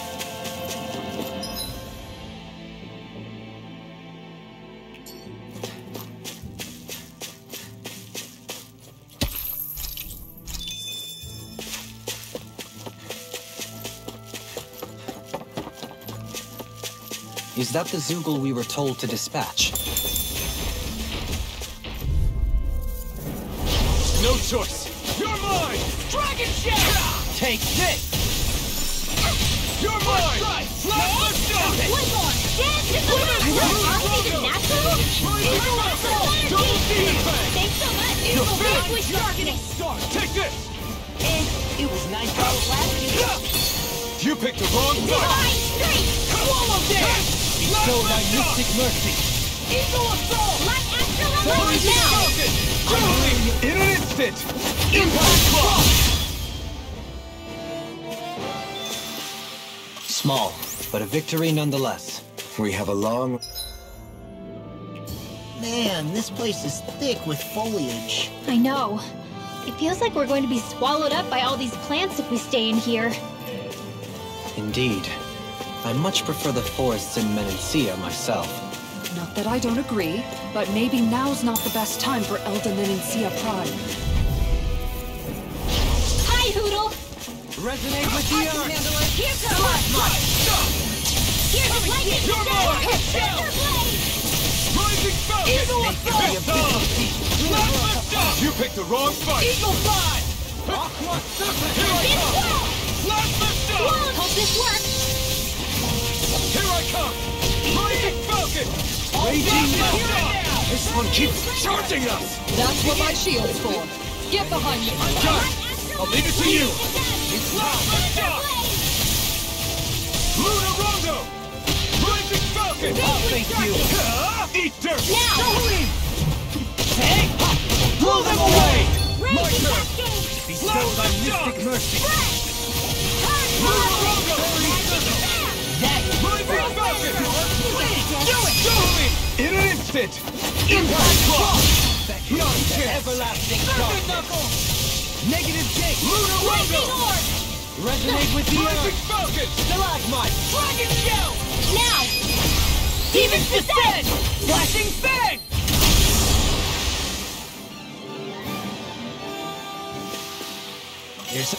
Is that the Zoogle we were told to dispatch? No choice! You're mine! Dragon shell! Take this! You're mine! Last shot! One more! Dance in the wind! Honestly, the natural? Double Demon Fang! Thanks so much! Vanquish darkness! Take this! It was nice to last you. You picked the wrong Divine fight! strength! Swallow dance! Bestow thy mystic mercy! Eagle assault! Like Astral Level now! In an instant! Impact claw! Small, but a victory nonetheless. We have a long... Man, this place is thick with foliage. I know. It feels like we're going to be swallowed up by all these plants if we stay in here. Indeed. I much prefer the forests in Menancia myself. Not that I don't agree, but maybe now's not the best time for Elda Menancia Prime. Hi, Hoodle! Resonate with the earth! Here comes! Here's a lightning Thunder Blade! Rising Falcon! Eagle assault! You picked the wrong fight! Eagle fly! Aqua Serpent! Big wall! Last Whoa, hope this works! Here I come! Rising Falcon! Raging This one keeps charging us! That's what my shield's for. Get behind me. Got it! I'll leave it to you! Luna Rondo! Rising Falcon! I'll thank you! Eat dirt! Now! Hey! Blow them away! My Raging turn! Cascade! Bestow thy mystic mercy! Turn Luna blood! Rondo! Rising Falcon! Do it! In an instant! Impact claw! Not a chance! Everlasting darkness! Negative gate! Luna Rondo! Lightning Orb! Resonate with the Rising earth! Falcon! Stalagmite! Dragon shell! Now! Demon's descent! Flashing fang! There's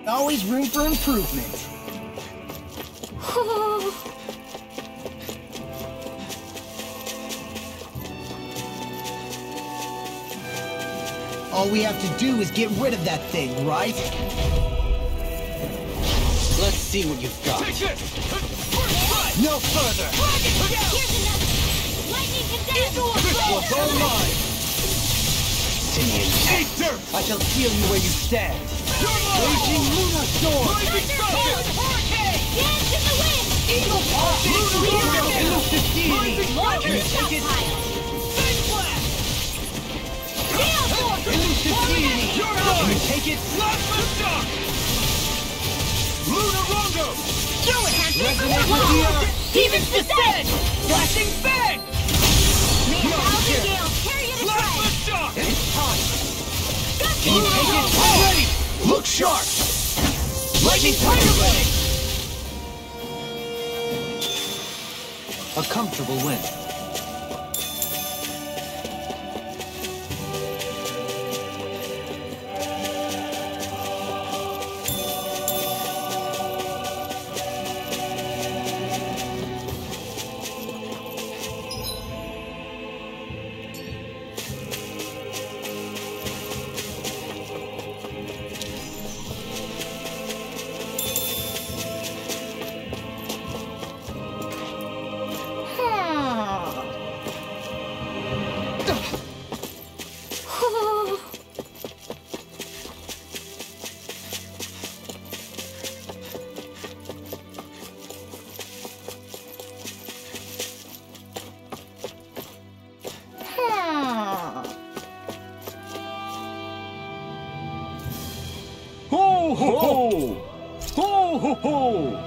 always room for improvement. All we have to do is get rid of that thing, right? Let's see what you've got. Take this! No further! Here's another! Lightning condemned! This one's all mine! Simian. Eat dirt! I shall seal you where you stand. Raging Luna Storm! Rising Falcon! Dance in the wind! Eagle Paw! Elusive Deity! Launch Can you yourself take it? higher! Gale Force! Elusive Deity! You're Can mine! you take it? Plasma Shock! Luna Rondo! Do it, Hunter! Resonate with the earth! Demon's descent! Flashing fang! May a thousand gales carry you to Plasma strike! Shock! It's time! Can you take it? Ready! Look sharp! Lightning Tiger Blade! A comfortable win. Ho ho ho!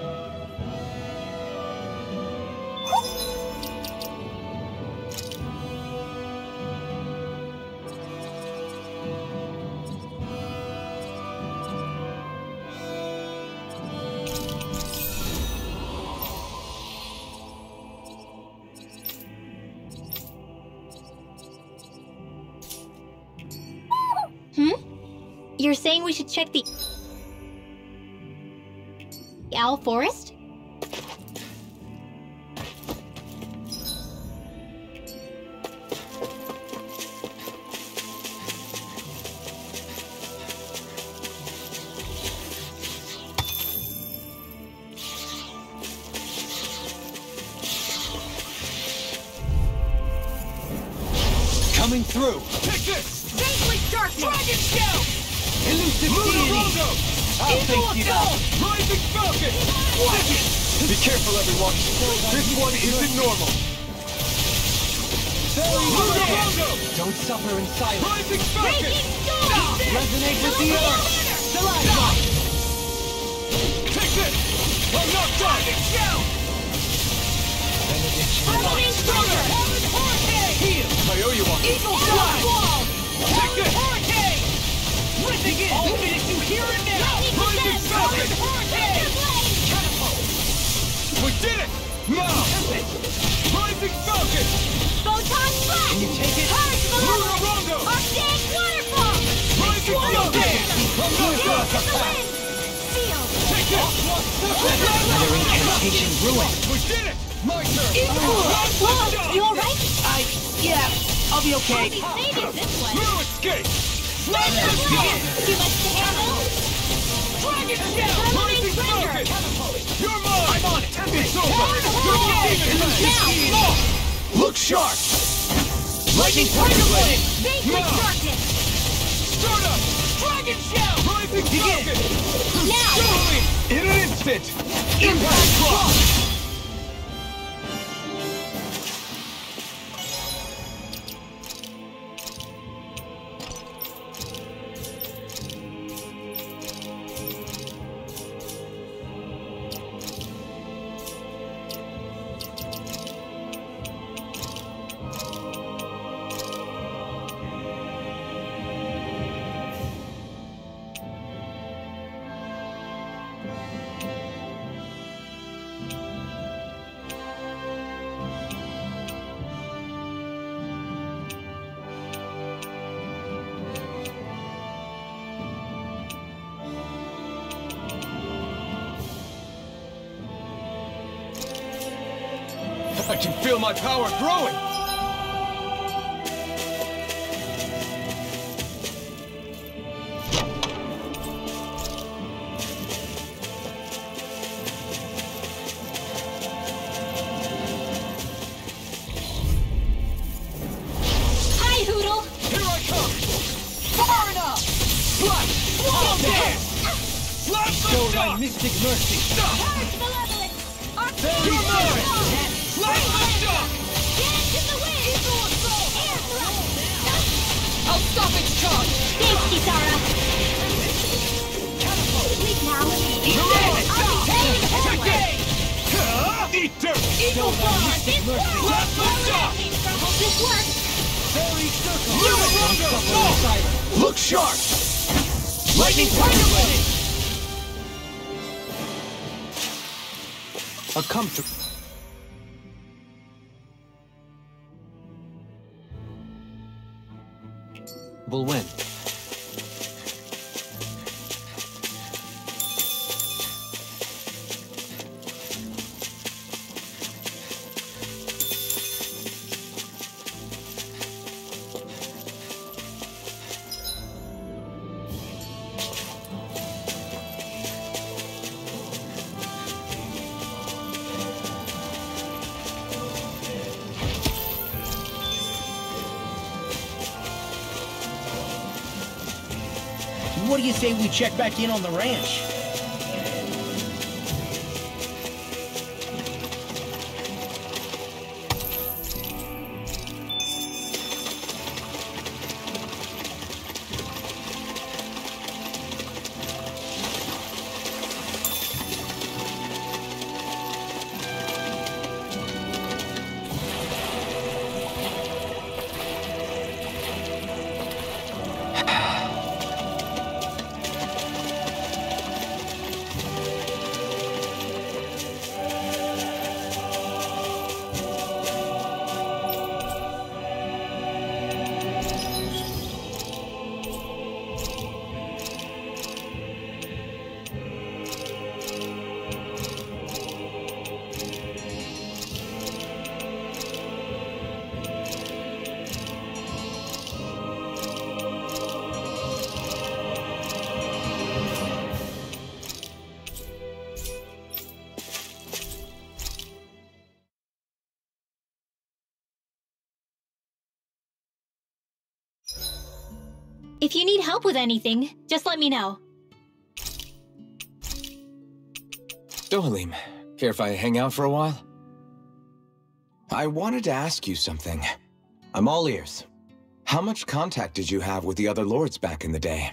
You're saying we should check the Owl Forest? Coming through! Take this! Faceless darkness! Dragon Shell! Elusive deity! I'll face you down! Rising Falcon! Be careful, everyone! This one isn't normal! Don't suffer in silence! Rising Falcon! Resonate with the earth! Stalagmite! Take this! I'm not done! Shell! Heal! I owe you one! Eagle Wall! Take this! Hurricane! Ripping it! All minutes you hear it now! Rising Falcon! Hurricane! Catapult! We did it! Now! Rising Falcon! Photon Flash! Can you take it? Purge Malevolence! Rondo! Arctic Waterfall! Rising Falcon! I'm not done! To the wind! Seal! Take this! Another incantation ruined! We did it! My turn! Whoa! You alright? Yeah, I'll be okay. I'll be saving this one! No escape! Too much to handle? Dragon Shell! Rising Thunder! Falcon! You're mine! I'm on it! It's over! Now! Look sharp! Lightning Blade! Faceless darkness! Start up! Dragon Shell! Rising Falcon! Now! Surely! In an instant! Impact Cross! I can feel my power growing! Hi, Hoodle! Here I come! Far enough! Flash! Wall dance! Flash Show the thy shock! mystic mercy! Purge Malevolence! Arctic You're mine! Waterfall! Flash the shock! Get to the wind! Air thrust! I'll stop its charge! Thanks, Kisara! Sleep now! Take it! Eat dirt! Eagle Fly! Flash the shock! This works! Fairy circle! Don't Suffer in silence! Look sharp! Lightning Blade! A comfort. Will win. What do you say we check back in on the ranch? If you need help with anything, just let me know. Dohalim, care if I hang out for a while? I wanted to ask you something. I'm all ears. How much contact did you have with the other lords back in the day?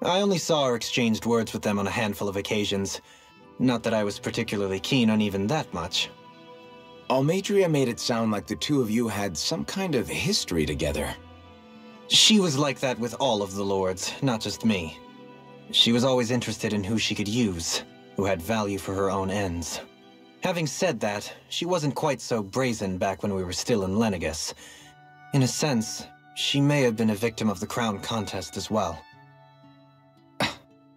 I only saw or exchanged words with them on a handful of occasions. Not that I was particularly keen on even that much. Almadria made it sound like the two of you had some kind of history together. She was like that with all of the lords, not just me. She was always interested in who she could use, who had value for her own ends. Having said that, she wasn't quite so brazen back when we were still in Lenegus. In a sense, she may have been a victim of the crown contest as well.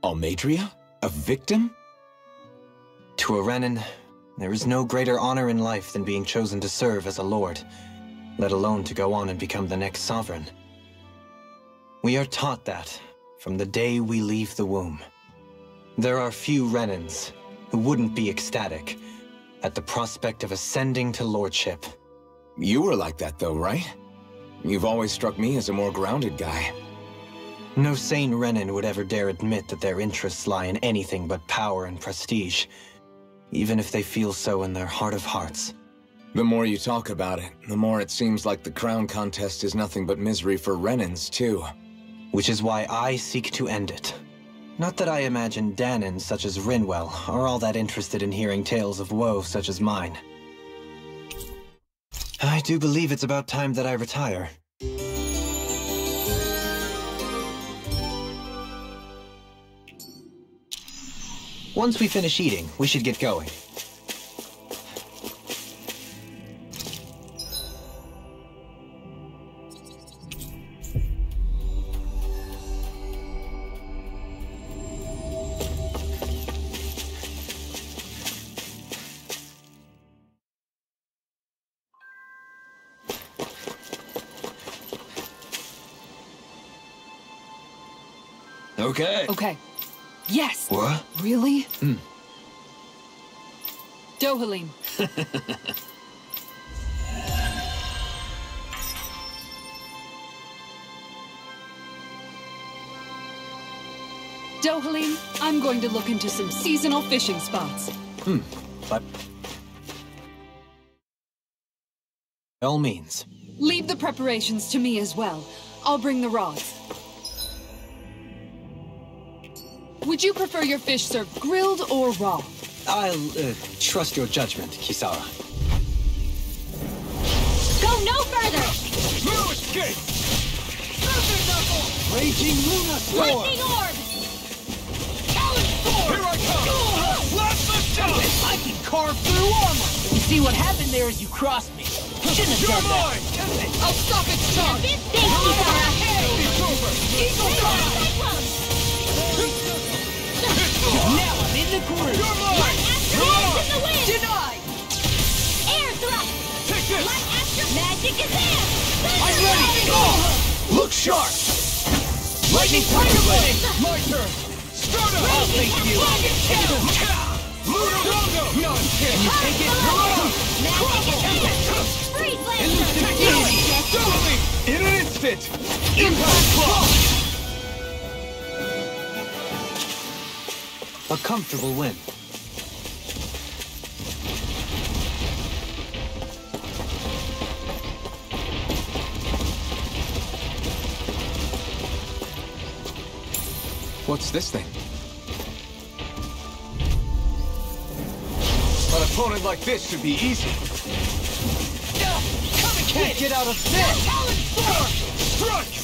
Almadria? A victim? To a Renin, there is no greater honor in life than being chosen to serve as a lord, let alone to go on and become the next sovereign. We are taught that from the day we leave the womb. There are few Renins who wouldn't be ecstatic at the prospect of ascending to lordship. You were like that though, right? You've always struck me as a more grounded guy. No sane Renin would ever dare admit that their interests lie in anything but power and prestige, even if they feel so in their heart of hearts. The more you talk about it, the more it seems like the crown contest is nothing but misery for Renins, too. Which is why I seek to end it. Not that I imagine Danin such as Rinwell are all that interested in hearing tales of woe such as mine. I do believe it's about time that I retire. Once we finish eating, we should get going. Okay. Okay. Yes! What? Really? Dohalim. Dohalim, I'm going to look into some seasonal fishing spots. But by all means. Leave the preparations to me as well. I'll bring the rods. Would you prefer your fish served grilled or raw? I'll, trust your judgment, Kisara. Go no further! No escape! Raging Luna Storm! Lightning orb! Talon Storm! Here I come! Plasma Jump! I can carve through armor! You see, what happened there is you crossed me. Shouldn't have You're done that. mine! I'll stop its charge! Thanks, Kisara! It's over! Eagle Cloud! Now I'm in the groove! You're mine! Astrolabe in the wind! Denied! Air thrust! Take this! Light astro magic is in! I'm ready! Go! Look sharp! Lightning Tiger Blade! My turn! Start up! I'll make you! Lunar Rondo! No, can you take it? Magic is in! Freeze Lancer! Totally! In an instant! Impact Claw! A comfortable win. What's this thing? An opponent like this should be easy. Can't get out of this! Talon Storm! Strike!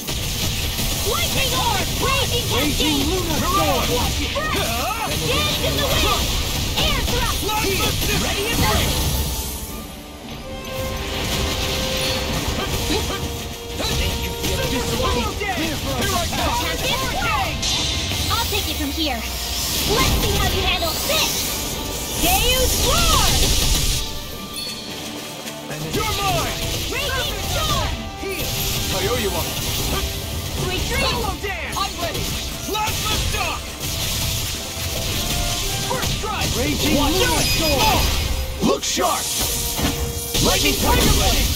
Lightning orb! Raging Cascade! Luna Storm! Dance in the wind! Air thrust! Ready and ready! I'll take it from here. Let's see how you handle this! Deus Roar! You're mine! Raging Storm! I owe you one. Retreat! Dance! I'm ready! Plasma Shock! First strike! Raging Watch Luna out! Storm! Look sharp! Lightning Tiger Blade!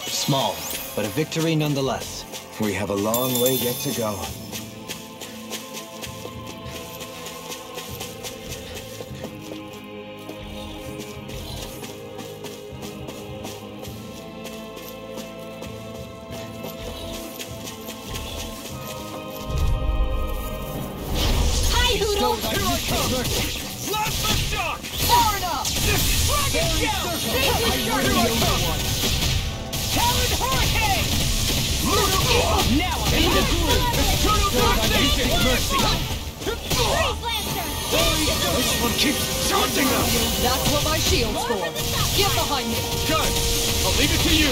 Small, but a victory nonetheless. We have a long way yet to go. This one keeps charging us! That's what my shield's for. Get behind me. Good! I'll leave it to you!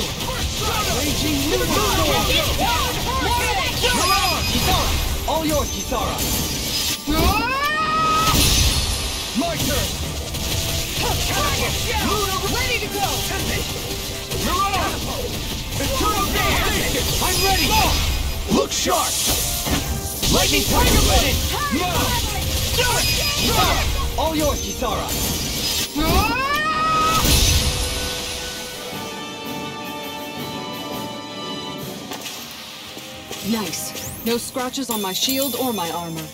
Kisara! All yours, Kisara! My turn! Ready to go. I'm ready! Look sharp! Lightning Tiger ready! All yours, Kisara! Nice. No scratches on my shield or my armor.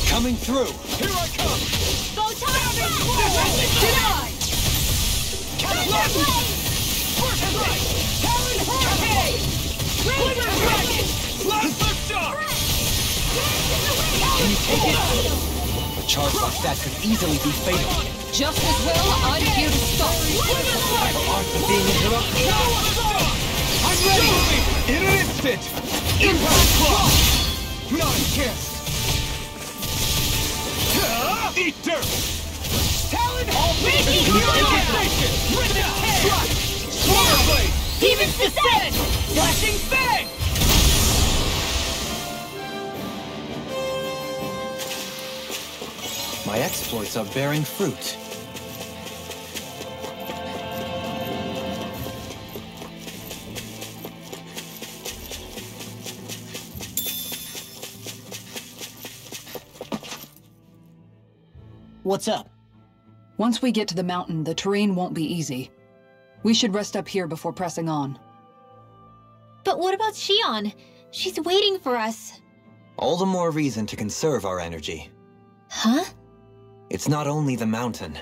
Coming through! Here I come! Go time! Denied! First strike! Talon Hurricane! Wither Dragon! Last lift shot! Can you take it? A charge like that could easily be fatal. Just as well, I'm here to stop. Arts of being interrupted. I'm ready! In an instant! Impact Claw! Not a chance! Eat dirt! Talon! All Breaking station! Rhythm Strike! Sword Blade! Demon's Descent! Flashing Fang! My exploits are bearing fruit. What's up? Once we get to the mountain, the terrain won't be easy. We should rest up here before pressing on. But what about Shion? She's waiting for us. All the more reason to conserve our energy. Huh? It's not only the mountain.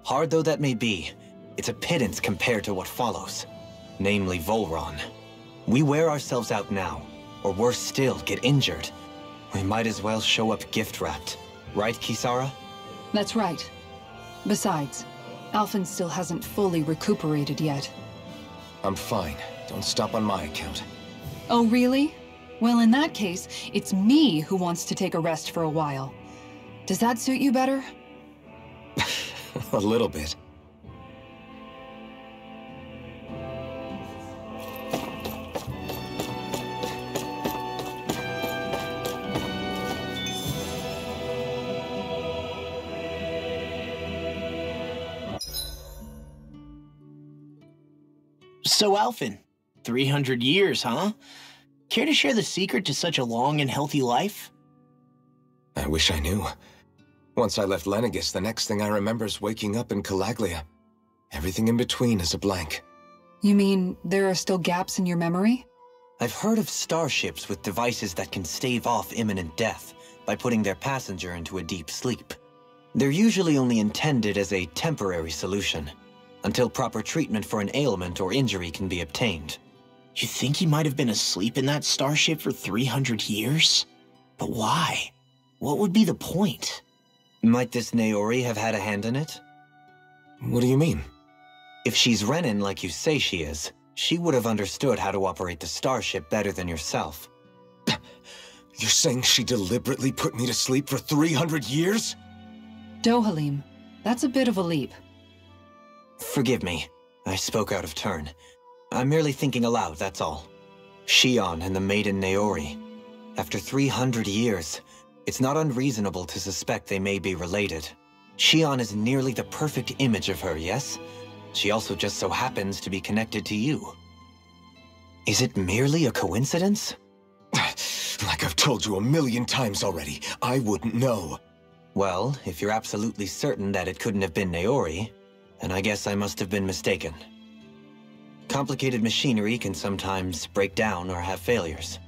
Hard though that may be, it's a pittance compared to what follows. Namely Volron. We wear ourselves out now, or worse still, get injured. We might as well show up gift-wrapped. Right, Kisara? That's right. Besides, Alphen still hasn't fully recuperated yet. I'm fine. Don't stop on my account. Oh, really? Well, in that case, it's me who wants to take a rest for a while. Does that suit you better? A little bit. So, Alphen, 300 years, huh? Care to share the secret to such a long and healthy life? I wish I knew. Once I left Lenegis, the next thing I remember is waking up in Calaglia. Everything in between is a blank. You mean there are still gaps in your memory? I've heard of starships with devices that can stave off imminent death by putting their passenger into a deep sleep. They're usually only intended as a temporary solution, until proper treatment for an ailment or injury can be obtained. You think he might have been asleep in that starship for 300 years? But why? What would be the point? Might this Naori have had a hand in it? What do you mean? If she's Renin like you say she is, she would have understood how to operate the starship better than yourself. You're saying she deliberately put me to sleep for 300 years? Dohalim, that's a bit of a leap. Forgive me. I spoke out of turn. I'm merely thinking aloud, that's all. Shion and the maiden Naori. After 300 years, it's not unreasonable to suspect they may be related. Shion is nearly the perfect image of her, yes? She also just so happens to be connected to you. Is it merely a coincidence? Like I've told you a million times already, I wouldn't know. Well, if you're absolutely certain that it couldn't have been Naori, then I guess I must have been mistaken. Complicated machinery can sometimes break down or have failures.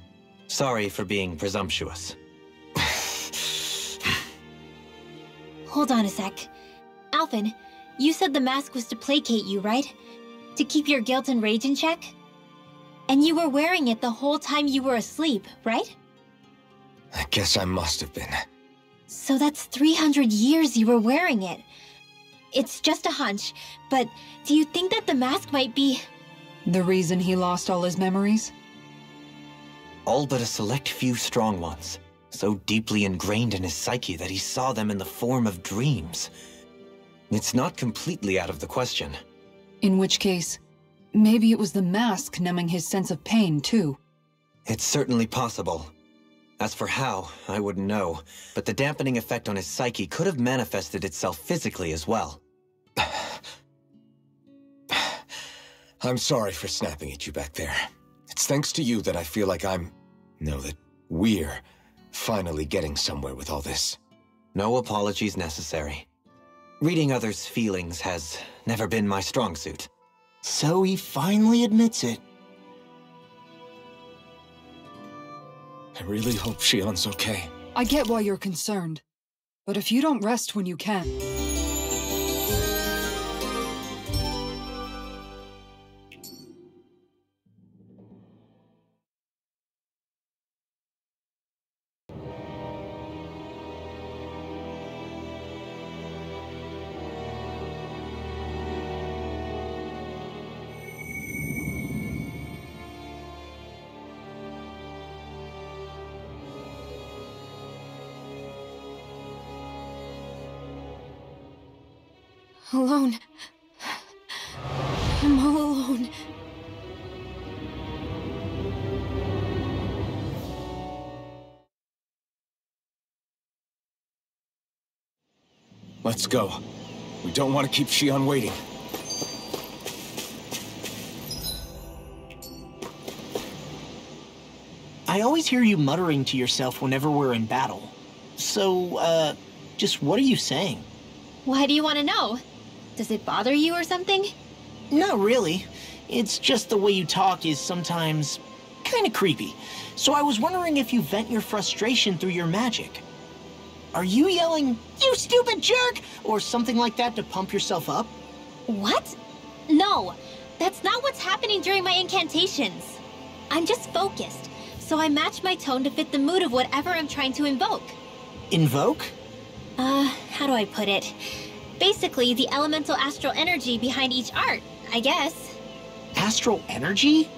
Sorry for being presumptuous. Hold on a sec. Alphen, you said the mask was to placate you, right? To keep your guilt and rage in check? And you were wearing it the whole time you were asleep, right? I guess I must have been. So that's 300 years you were wearing it. It's just a hunch, but do you think that the mask might be... The reason he lost all his memories? All but a select few strong ones, so deeply ingrained in his psyche that he saw them in the form of dreams. It's not completely out of the question. In which case, maybe it was the mask numbing his sense of pain, too. It's certainly possible. As for how, I wouldn't know, but the dampening effect on his psyche could have manifested itself physically as well. I'm sorry for snapping at you back there. It's thanks to you that I feel like that we're finally getting somewhere with all this. No apologies necessary. Reading others' feelings has never been my strong suit. So he finally admits it. I really hope Shion's okay. I get why you're concerned, but if you don't rest when you can... Alone. I'm all alone. Let's go. We don't want to keep Shion waiting. I always hear you muttering to yourself whenever we're in battle. So, just what are you saying? Why do you want to know? Does it bother you or something? Not really. It's just the way you talk is sometimes kind of creepy. So I was wondering if you vent your frustration through your magic. Are you yelling, "You stupid jerk," or something like that to pump yourself up? What? No, that's not what's happening during my incantations. I'm just focused, so I match my tone to fit the mood of whatever I'm trying to invoke. Invoke? How do I put it? Basically, the elemental astral energy behind each art, I guess. Astral energy?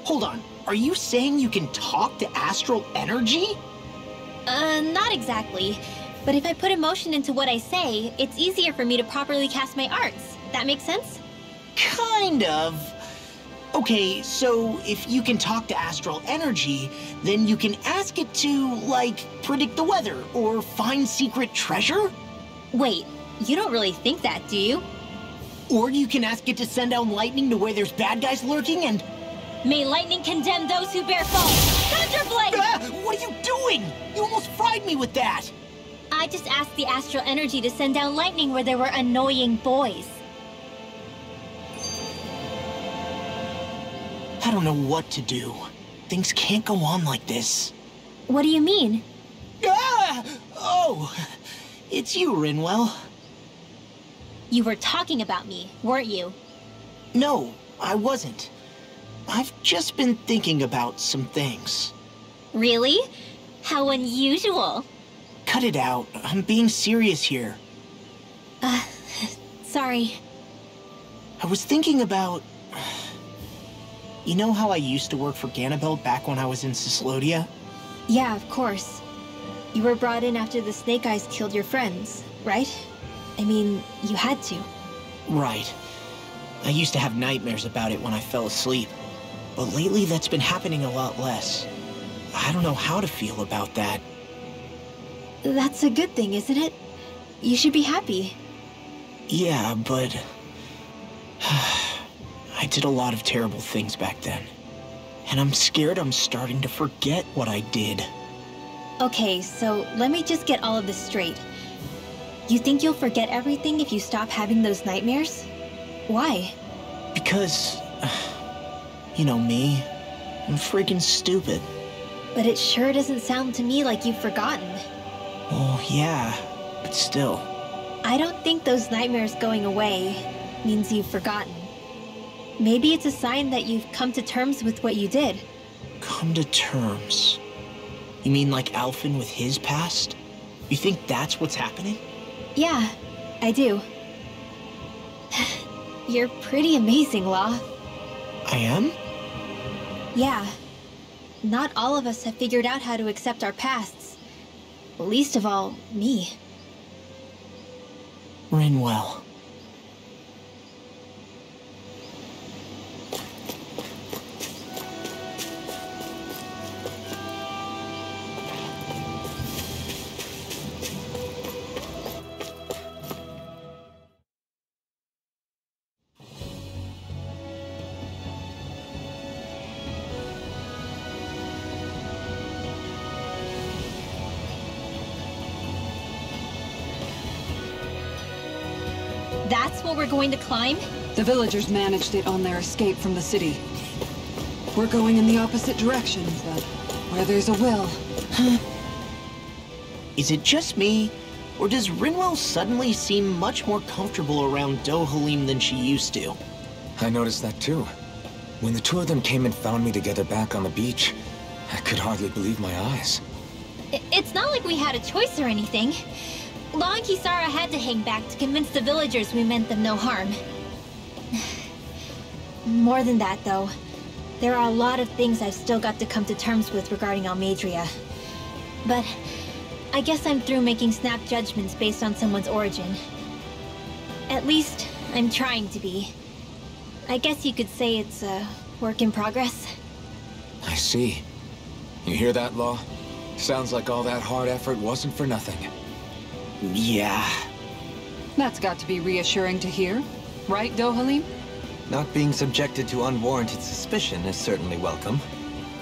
Hold on, are you saying you can talk to astral energy? Not exactly. But if I put emotion into what I say, it's easier for me to properly cast my arts. That makes sense? Kind of. Okay, so if you can talk to astral energy, then you can ask it to, like, predict the weather or find secret treasure? Wait, you don't really think that, do you? Or you can ask it to send down lightning to where there's bad guys lurking and... May lightning condemn those who bear false! Thunderblade! Ah, what are you doing? You almost fried me with that! I just asked the astral energy to send down lightning where there were annoying boys. I don't know what to do. Things can't go on like this. What do you mean? Ah! Oh! It's you, Rinwell. You were talking about me, weren't you? No, I wasn't. I've just been thinking about some things. Really? How unusual. Cut it out. I'm being serious here. Sorry. I was thinking about... You know how I used to work for Ganabel back when I was in Cyslodia? Yeah, of course. You were brought in after the Snake Eyes killed your friends, right? I mean, you had to. Right. I used to have nightmares about it when I fell asleep. But lately that's been happening a lot less. I don't know how to feel about that. That's a good thing, isn't it? You should be happy. Yeah, but... I did a lot of terrible things back then. And I'm scared I'm starting to forget what I did. Okay, so let me just get all of this straight. You think you'll forget everything if you stop having those nightmares? Why? Because... you know me. I'm freaking stupid. But it sure doesn't sound to me like you've forgotten. Oh, yeah. But still. I don't think those nightmares going away means you've forgotten. Maybe it's a sign that you've come to terms with what you did. Come to terms? You mean like Alphen with his past? You think that's what's happening? Yeah, I do. You're pretty amazing, Law. I am? Yeah. Not all of us have figured out how to accept our pasts. Least of all, me. Rinwell. That's what we're going to climb? The villagers managed it on their escape from the city. We're going in the opposite direction, but where there's a will. Is it just me? Or does Rinwell suddenly seem much more comfortable around Dohalim than she used to? I noticed that too. When the two of them came and found me together back on the beach, I could hardly believe my eyes. It's not like we had a choice or anything. Law and Kisara had to hang back to convince the villagers we meant them no harm. More than that, though. There are a lot of things I've still got to come to terms with regarding Almadria. But I guess I'm through making snap judgments based on someone's origin. At least, I'm trying to be. I guess you could say it's a work in progress. I see. You hear that, Law? Sounds like all that hard effort wasn't for nothing. Yeah. That's got to be reassuring to hear. Right, Dohalim? Not being subjected to unwarranted suspicion is certainly welcome.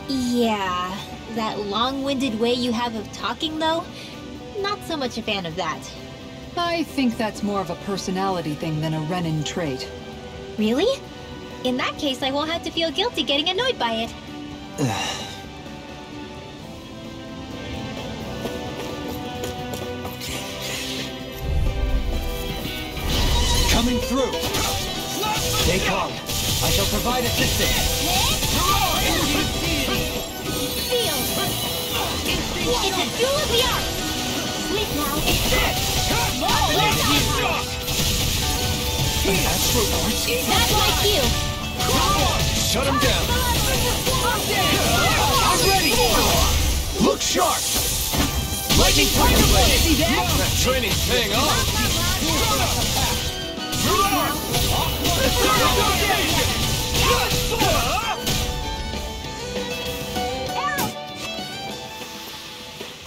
Yeah, that long-winded way you have of talking, though? Not so much a fan of that. I think that's more of a personality thing than a Renin trait. Really? In that case, I won't have to feel guilty getting annoyed by it. Coming through! Stay calm. I shall provide assistance. Feel! It's a duel of the arts! Sleep now. That's like you! Shut him down! I'm ready! Look sharp! Lightning Tiger Blade! That training's paying off!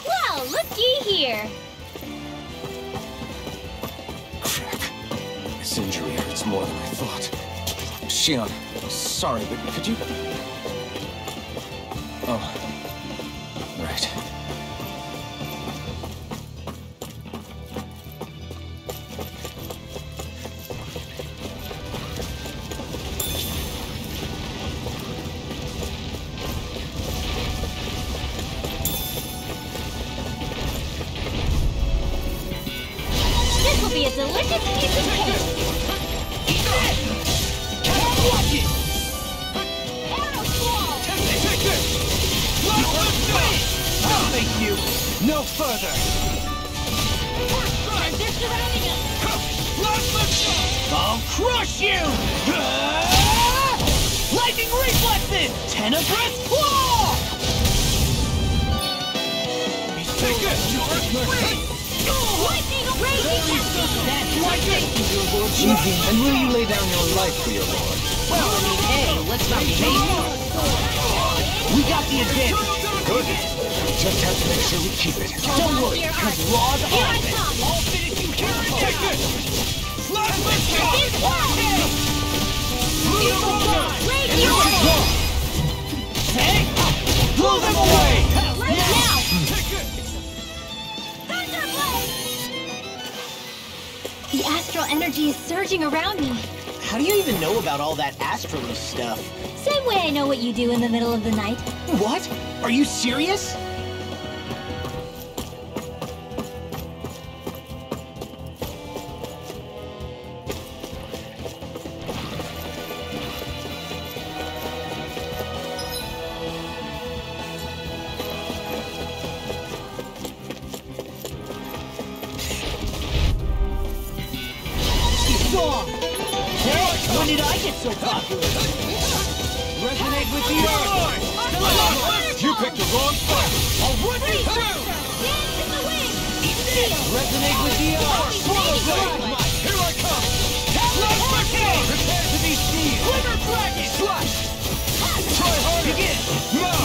Well, looky here! Crap. This injury hurts more than I thought. Shion, sorry, but could you... Oh. Right. This will be a delicious piece of cake! I'll make you no further! They're surrounding us! I'll crush you! Lightning reflexes! Tenebrous claw! Lightning raging! That's right! And will you lay down your life for your lord? Well, I mean, hey, let's not be hasty. We got the advantage. Good. Just have to make sure we keep it. Don't worry, because Raw's on it. I'll finish you here. Take this! Let's go! Hey! Blow them away! Now! The astral energy is surging around me. How do you even know about all that astrally stuff? Same way I know what you do in the middle of the night. What? Are you serious? When did I get so popular? Resonate with the earth! You picked the wrong fight! I'll run you through! Resonate with the earth! Here I come! Prepare to be seen! Quiver dragon! Slash! Try harder! Begin! Now!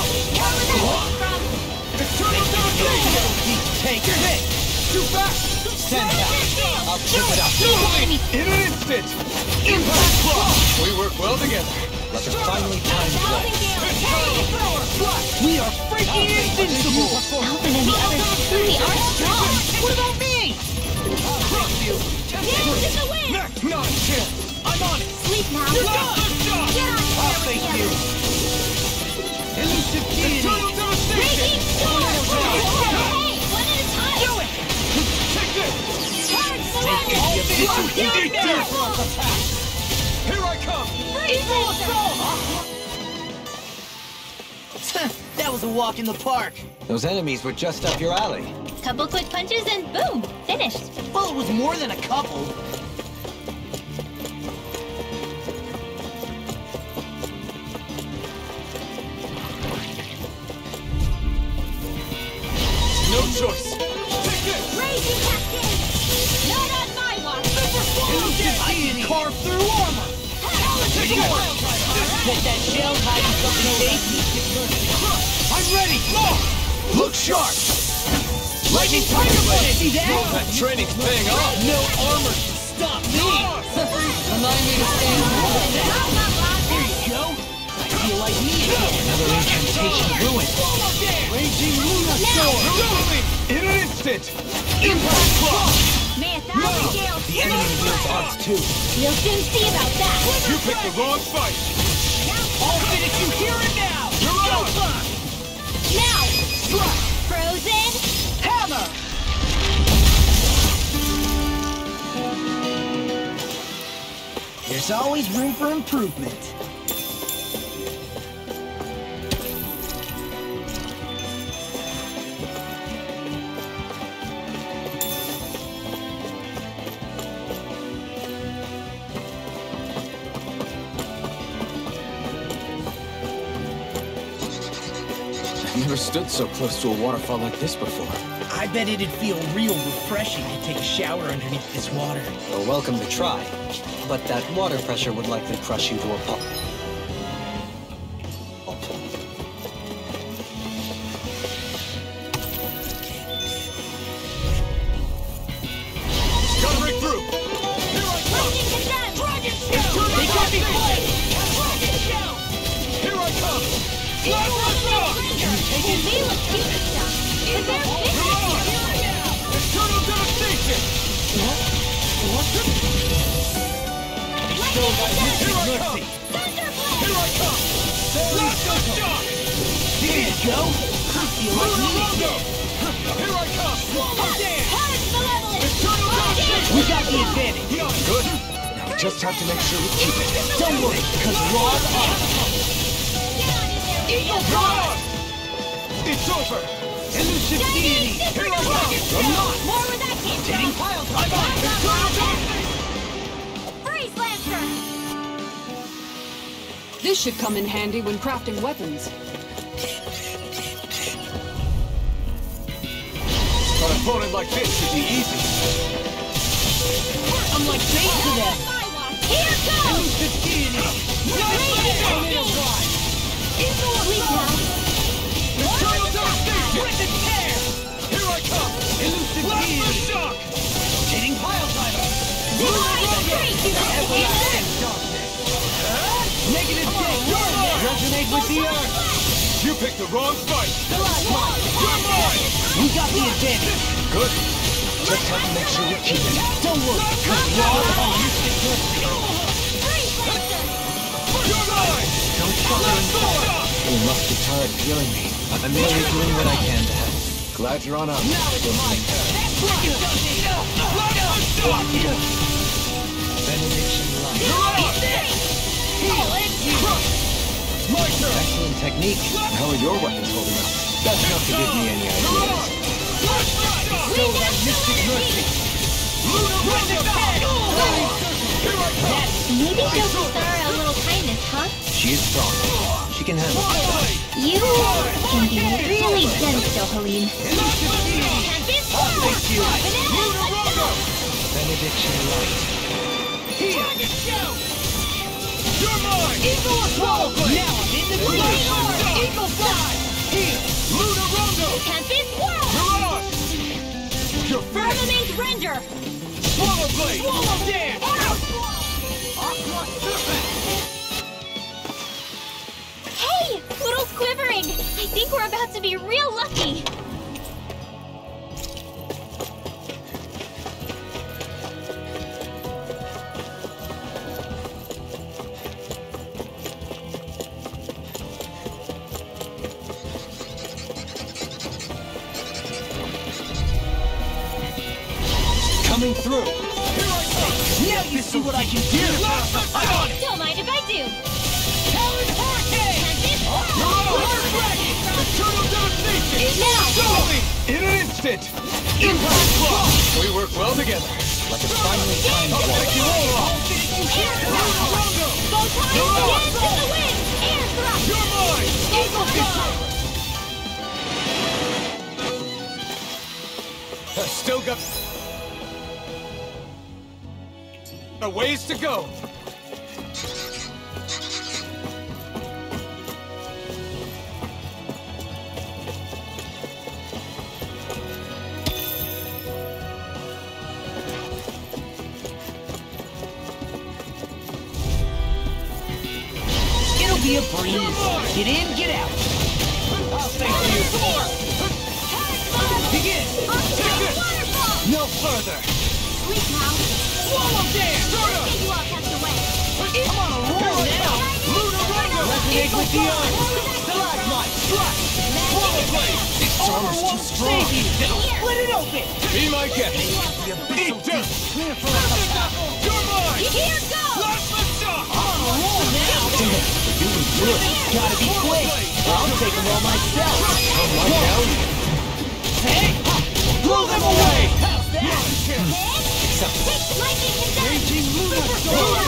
Eternal devastation! Take this! Too fast! Send out! I'll trip it up! In an instant! Impact block! We work well together. Let us finally time play. We are freaking invincible! Alvin and the others truly are strong. What about me? Not a chance! I'm on it! Sleep now. You're done! Get on I'll thank you! Elusive deity! Eternal devastation! Raging storm. Hey, one at a time. Do it! Take this! Take it, you bitches! Eat this! Here I come! That was a walk in the park. Those enemies were just up your alley. Couple quick punches and boom, finished. Well, it was more than a couple. No choice! Take this! Raging cascade. Not on my watch. Elusive deity! Carve through armor! Take this! Bet that shell's hiding something tasty. I'm ready! Look sharp! Lightning Tiger Blade! See that? That training's paying off! No armor can stop me! Remind me to stand Here you go! I feel like me again! Another incantation ruined. Raging Luna Sword! In an instant! Impact block! May 1,000 gales. The enemy wields odds too. We'll soon see about that. You picked the wrong fight! I'll finish you here and now! You're Go on! time! Now, Slash! frozen. Hammer! There's always room for improvement. I've never stood so close to a waterfall like this before. I bet it'd feel real refreshing to take a shower underneath this water. You're welcome to try, but that water pressure would likely crush you to a pulp. Gotta break through! Here I come! Dragon They got me played! Here I come! They look cute and stuff, but they're finished. Eternal devastation! Here I come! Here I come! Blast of shock! Here you go! I feel like me again! Here I come! Eternal devastation! We got the advantage! Good. Now we just have to make sure we keep it. Don't worry, because Raw's on! You're on! It's over! Elusive deity! Here I come! I'm not! More where that came Taking from. piles I got it! Eternal devastation! Freeze Lancer. This should come in handy when crafting weapons. An opponent like this should be easy. I'm like bait to them! My watch. Here goes! Sleep now! With the tear! Here I come! Elusive shock! Rotating pile driver! Everlasting darkness! Negative change! Resonate with the earth! You picked the wrong fight! We got the advantage! Good. Just have to make sure we keep it. Don't worry, because we're all on Mystic Mercy! Don't suffer inside. You must be tired of healing me. I'm merely doing what I can to help. Glad you're on up. Now it's my turn! Benediction light. My turn! Excellent technique. How are your weapons holding up? That's enough to give me any ideas. Still that Mystic Mercy! Maybe show Kisara a little kindness, huh? She is strong. She can handle it. You can be really dense, Johalim. Thank you! Benediction light. You're mine! Eagle Swallow Blade! Now I'm in the clear! Eagle Fly! Heal! Lunar Rondo! Tempest Whirl! Mirage! Your face! Firmament Render! Swallow Blade! Swallow Dance! Aqua Serpent! Hey! Poodle's quivering! I think we're about to be real lucky! Coming through! Here I come! Now you see what I can do! I'm on it! Don't mind if I do! Talon Hurricane! Tempest Earth Dragon! Eternal Devastation! Now! Surely! In an instant! Impact Block! We work well together. Like a finely timed I'll take you all off! Air Lunar Thrust! Rondo! Photon Dance in the wind! Air Thrust! You're mine! Eagle Fly! Still got a ways to go. It'll be a breeze. Get in, get out. I'll thank you. Begin. Take it! Waterfall! No further. Sleep now! Swallow Dance! Get you all tucked away! I'm on a roll now. Lunar Rondo! Resonate with the earth. Stalagmite! Strike! Swallow Blade! This armor's too strong. Save you! Split it open! Be my guest. Eat dirt. Clear for us. You're mine! Here goes! Plasma Shock! I'm on a roll now. You can do it. Gotta be quick, or I'll take them all myself. Come on down. Hey! Blow them away! How's that? Take lightning conduct! Raging Lunar Storm!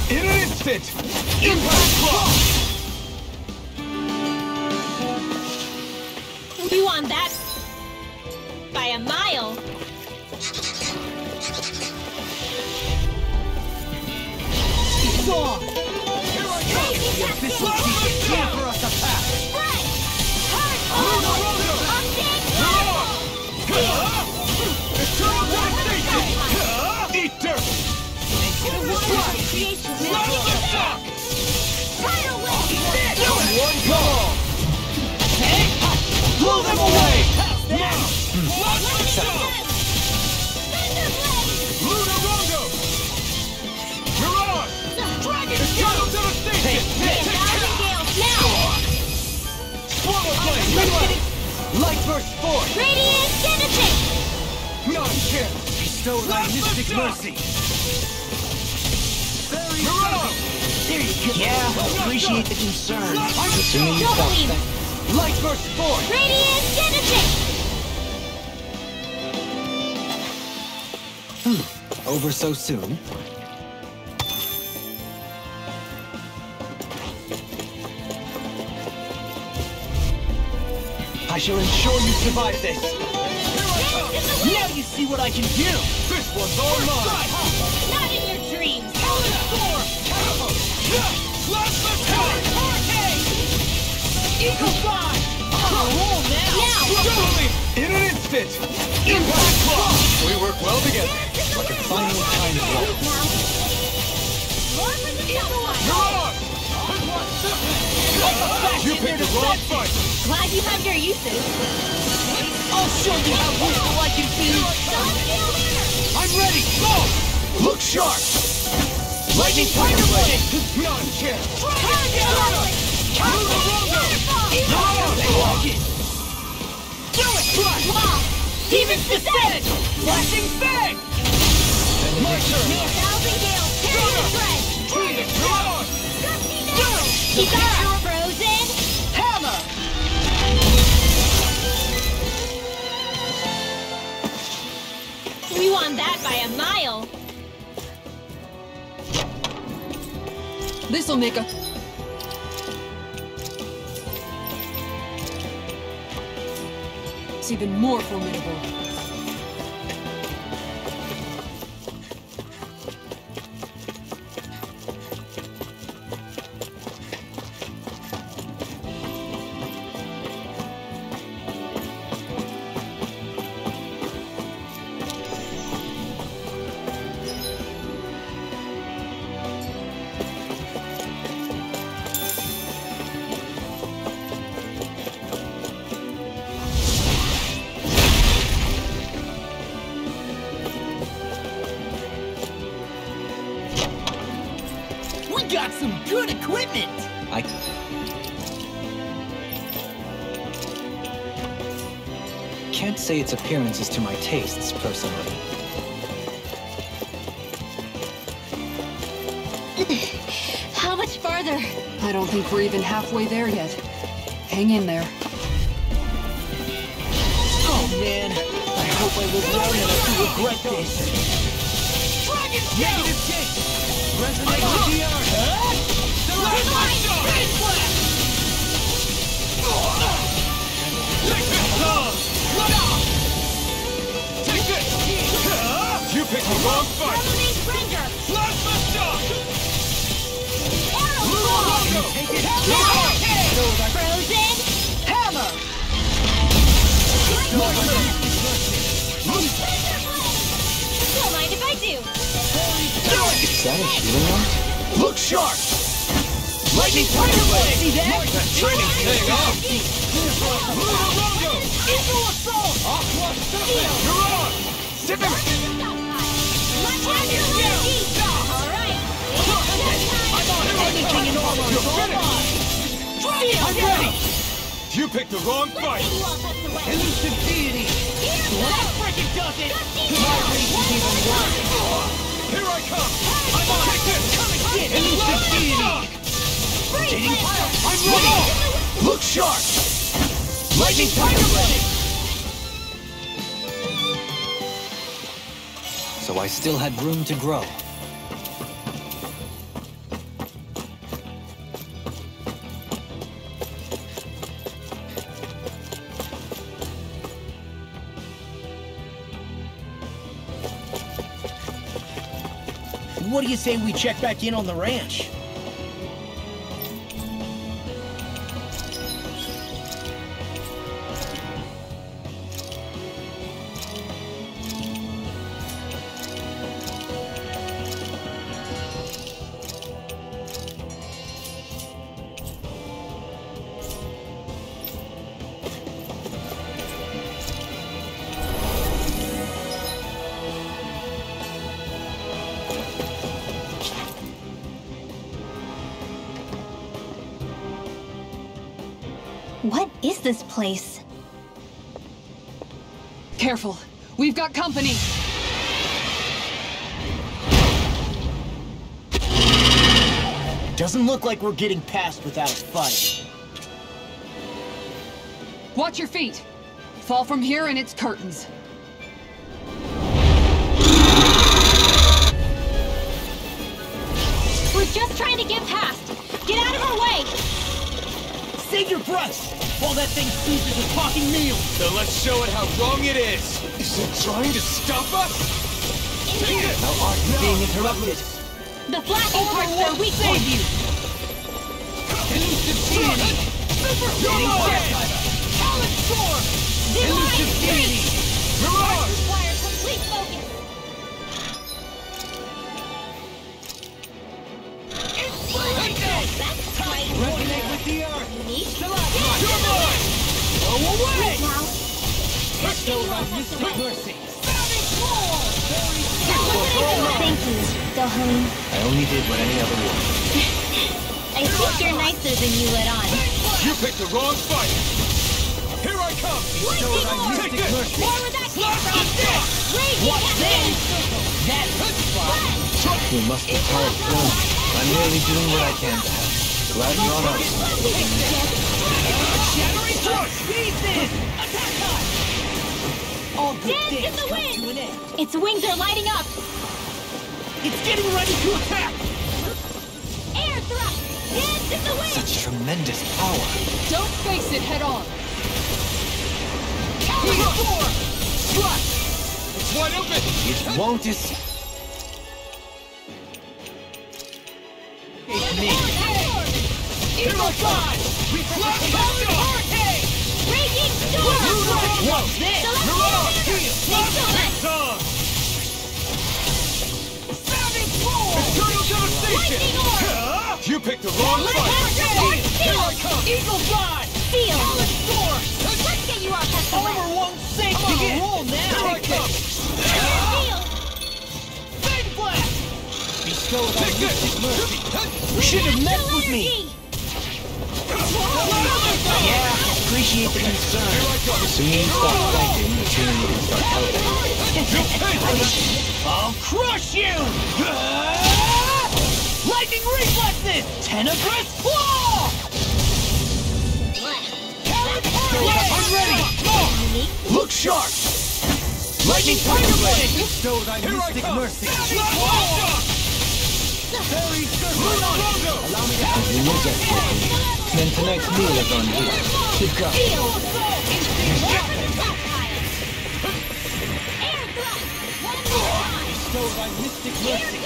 In an instant. Impact Block! We won that by a mile. It's on! Here I come! The Abyssal Beast clear for us a path! Spread! Lunar Rondo! Eternal Devastation! Eat dirt. Plasma Shock! Tidal Wave! One call! Hey! Blow them away! Plasma Shock! Thunder Blade! Lunar Rondo! Mirage! Dragon Eternal Devastation! Thousand Gales now! Swallow Blade! Light Burst Force! Radiant Genesis! Not a chance! Bestow thy mystic mercy! Mirage! There you go! Yeah, appreciate the concern. Johalim! Light Burst Force! Radiant Genesis! Over so soon? I shall ensure you survive this! Now you see what I can do! This one's all mine! Not Eagle Fly! Roll now! In an instant! Impact Claw! We work well together. Like a finely timed roll. You're on! You picked the wrong fight! Glad you have your uses. I'll show you how useful I can be! I'm ready! Go! Look sharp! Lightning Tiger Blade! Non-chance! Do it! Wow! Demon's Descent! Flashing Fang! My turn! Thousand Gales, tearing the thread. Do it! Kizara, frozen. Hammer! We won that by a mile. This'll make a... It's even more formidable. Got some good equipment! I can't say its appearance is to my tastes, personally. How much farther? I don't think we're even halfway there yet. Hang in there. Oh man, I hope I live long enough to regret this. Dragon's Negative Gate! Resonate with the earth! Take this! You picked the wrong fight! Plasma Shock! Frozen. Hammer! Don't mind if I do. Is that a healing art? Look sharp! Lightning Tiger Blade! See that? That training's paying off! Eagle Assault! Aqua Surface! You're on! Zip him! Alright. I'm on anything in armor! You're finished! I'm ready! You picked the wrong fight! Elusive Deity! That freaking does it! My reach is even worse! Here I come! I'm on! Take this! Elusive Deity! Rotating pile! I'm ready! Look sharp! Lightning Tiger Blade! So I still had room to grow. What do you say we check back in on the ranch? What is this place? Careful. We've got company. Doesn't look like we're getting past without a fight. Watch your feet. Fall from here and it's curtains. We're just trying to get past. Get out of our way! Save your breath while that thing seizes a talking meal. So let's show it how wrong it is! Is it trying to stop us? Take it! Our art is being interrupted. The flashing parts are weak for you! Elusive Deity! Rotating Fire Type! Talent Storm! Elusive Deity! Mirage! Require complete focus! Resonate with the earth! Unique. You're mine! Go away! Now, Bestow thy mystic mercy! thank you, Dohalim. I only did what any other would. I think you're nicer than you let on. You picked the wrong fight! Here I come! Bestow thy mystic Take this! mercy! More with that Raging What's Captain! That's the spot! We must be powered through. I'm merely doing what I can. Glad you're on us. Shattering Force! Squeeze in! Attack time! All good Dance in things the come wind! to an end. Its wings are lighting up! It's getting ready to attack! Air thrust! Dance in the wind! Such tremendous power. Don't face it head on. Thrust! It's wide open! It won't escape. It's me! Eagle Fly! Reflect Hurricane! Raging storm! What's this? Mirage! Big time! Savage Roar! Eternal devastation! Lightning orb! You picked the wrong fight! Here I come! Eagle Fly! Seal! Talent Storm! Let's get you all tested Armor won't sink! I'm on a roll now! Here I come! Seal! Fang Blast! Bestow thy Take this! mystic mercy! You should have messed with me! Yeah, appreciate the concern. As soon as you stop fighting, the tuning will start helping. I'll crush you! Lightning reflexes! Tenebrous claw! I'm ready! Look sharp! Lightning Tiger Blade! Bestow thy mystic mercy! Very good! Allow me to As you move that quickly, then tonight's meal is on you. Keep going. bestow thy mystic mercy!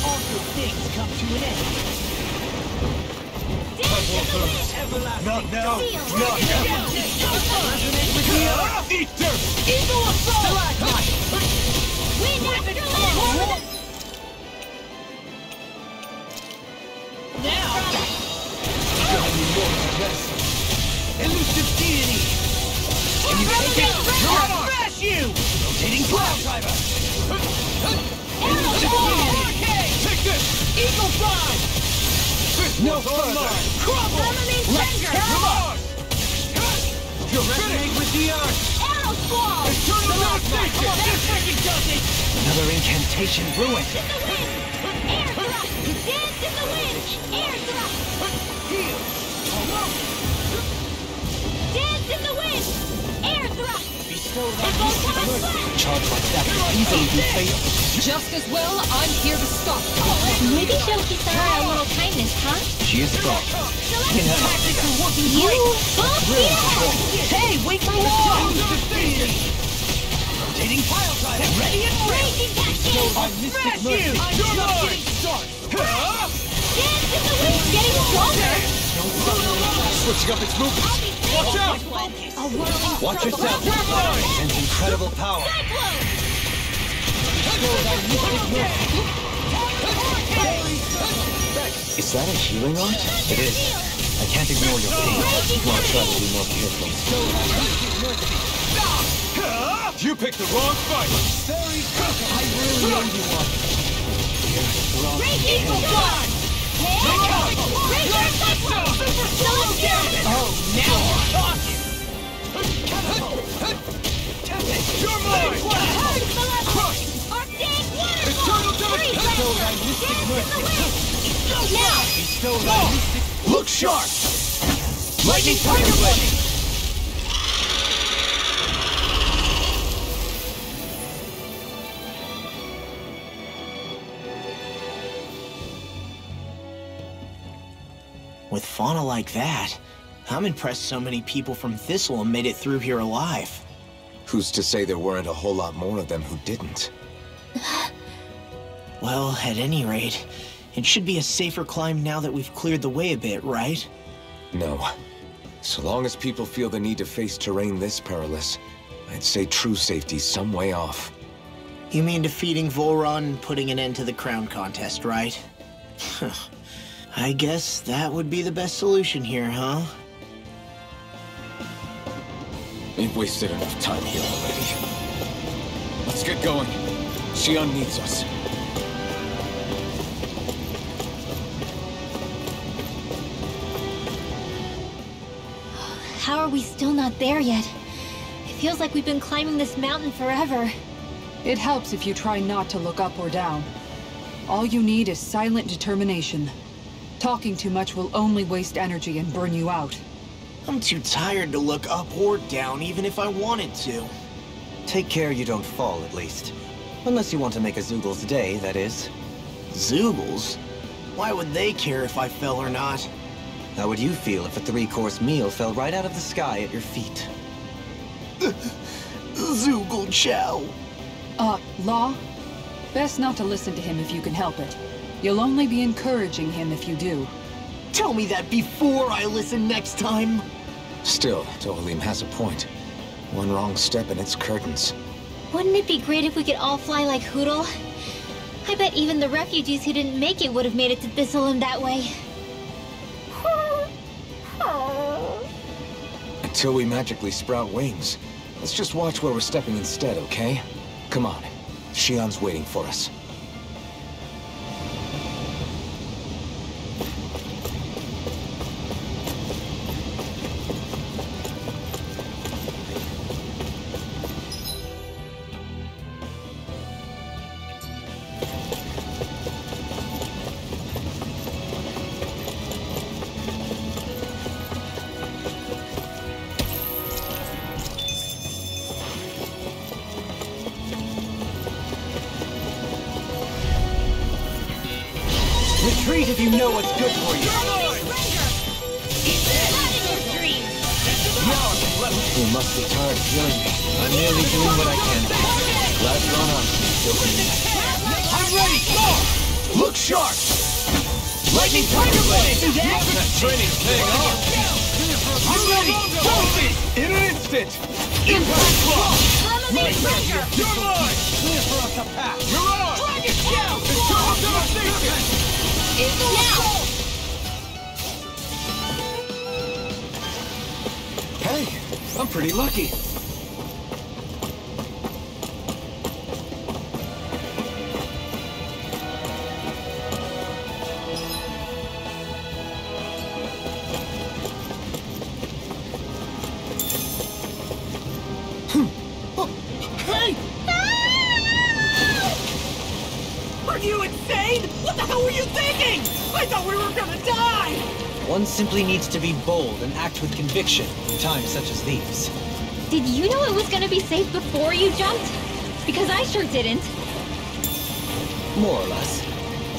All good things come to an end. Not now! Not ever! Resonate with the earth! Eat dirt! Eagle Assault! Now! Elusive Deity! Can you take it? Smash you! Rotating Cloud Driver! Take this! Eagle Drive! No further! Crumble! Let's come on! You're Resonate with the earth! Eternal devastation! That freaking does it! Another incantation ruined. Bestow thy mystic mercy! A charge like that could easily be fatal. Just as well, I'm here to stop. Maybe show Kisara a little kindness, huh? She is strong. In her Tactics are working You great! Hey, wait for more! Rotating pile driver! Ready and ready! Bestow thy mystic mercy! I'm just getting started! Getting stronger! Switching up its movements! Watch out! Watch yourself. And incredible power. Bestow thy mystic mercy! Is that a healing art? It is. I can't ignore your pain. I'll try to be more careful. Bestow thy mystic mercy! You picked the wrong fight! Very good! I really owe you one! Eagle Fly! Oh, now we're talking! You're mine! Crush! Eternal devastation! Bestow thy mystic mercy! Now! Bestow thy mystic... Look sharp! Lightning Tiger Blade! With fauna like that, I'm impressed so many people from Thistle made it through here alive. Who's to say there weren't a whole lot more of them who didn't? Well, at any rate, it should be a safer climb now that we've cleared the way a bit, right? No. So long as people feel the need to face terrain this perilous, I'd say true safety's some way off. You mean defeating Volron and putting an end to the crown contest, right? I guess that would be the best solution here, huh? We've wasted enough time here already. Let's get going. Xion needs us. How are we still not there yet? It feels like we've been climbing this mountain forever. It helps if you try not to look up or down. All you need is silent determination. Talking too much will only waste energy and burn you out. I'm too tired to look up or down, even if I wanted to. Take care you don't fall, at least. Unless you want to make a Zoogl's day, that is. Zoogles? Why would they care if I fell or not? How would you feel if a 3-course meal fell right out of the sky at your feet? Zoogle Chow. Law? Best not to listen to him if you can help it. You'll only be encouraging him if you do. Tell me that before I listen next time. Still, Dohalim has a point. One wrong step and it's curtains. Wouldn't it be great if we could all fly like Hootle? I bet even the refugees who didn't make it would have made it to Thistleum that way. Until we magically sprout wings, let's just watch where we're stepping instead, okay? Come on. Xion's waiting for us. Retreat if you know what's good for you. You must be tired of hearing me. I'm merely doing what I can. Glad you're on us, Dohalim. I'm ready! Go! Look sharp! Lightning Tiger Blade! That training's paying off! I'm ready! Both it! In an instant! Impact Claw! You're mine! Clear for us to pass! You're on! Dragon Shout! Internal devastation! Hey, I'm pretty lucky. Hey! Are you insane? What the hell were you thinking? I thought we were gonna die! One simply needs to be bold and act with conviction in times such as these. Did you know it was gonna be safe before you jumped? Because I sure didn't. More or less.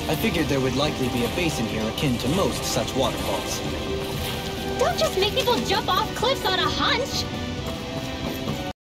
I figured there would likely be a basin here akin to most such waterfalls. Don't just make people jump off cliffs on a hunch.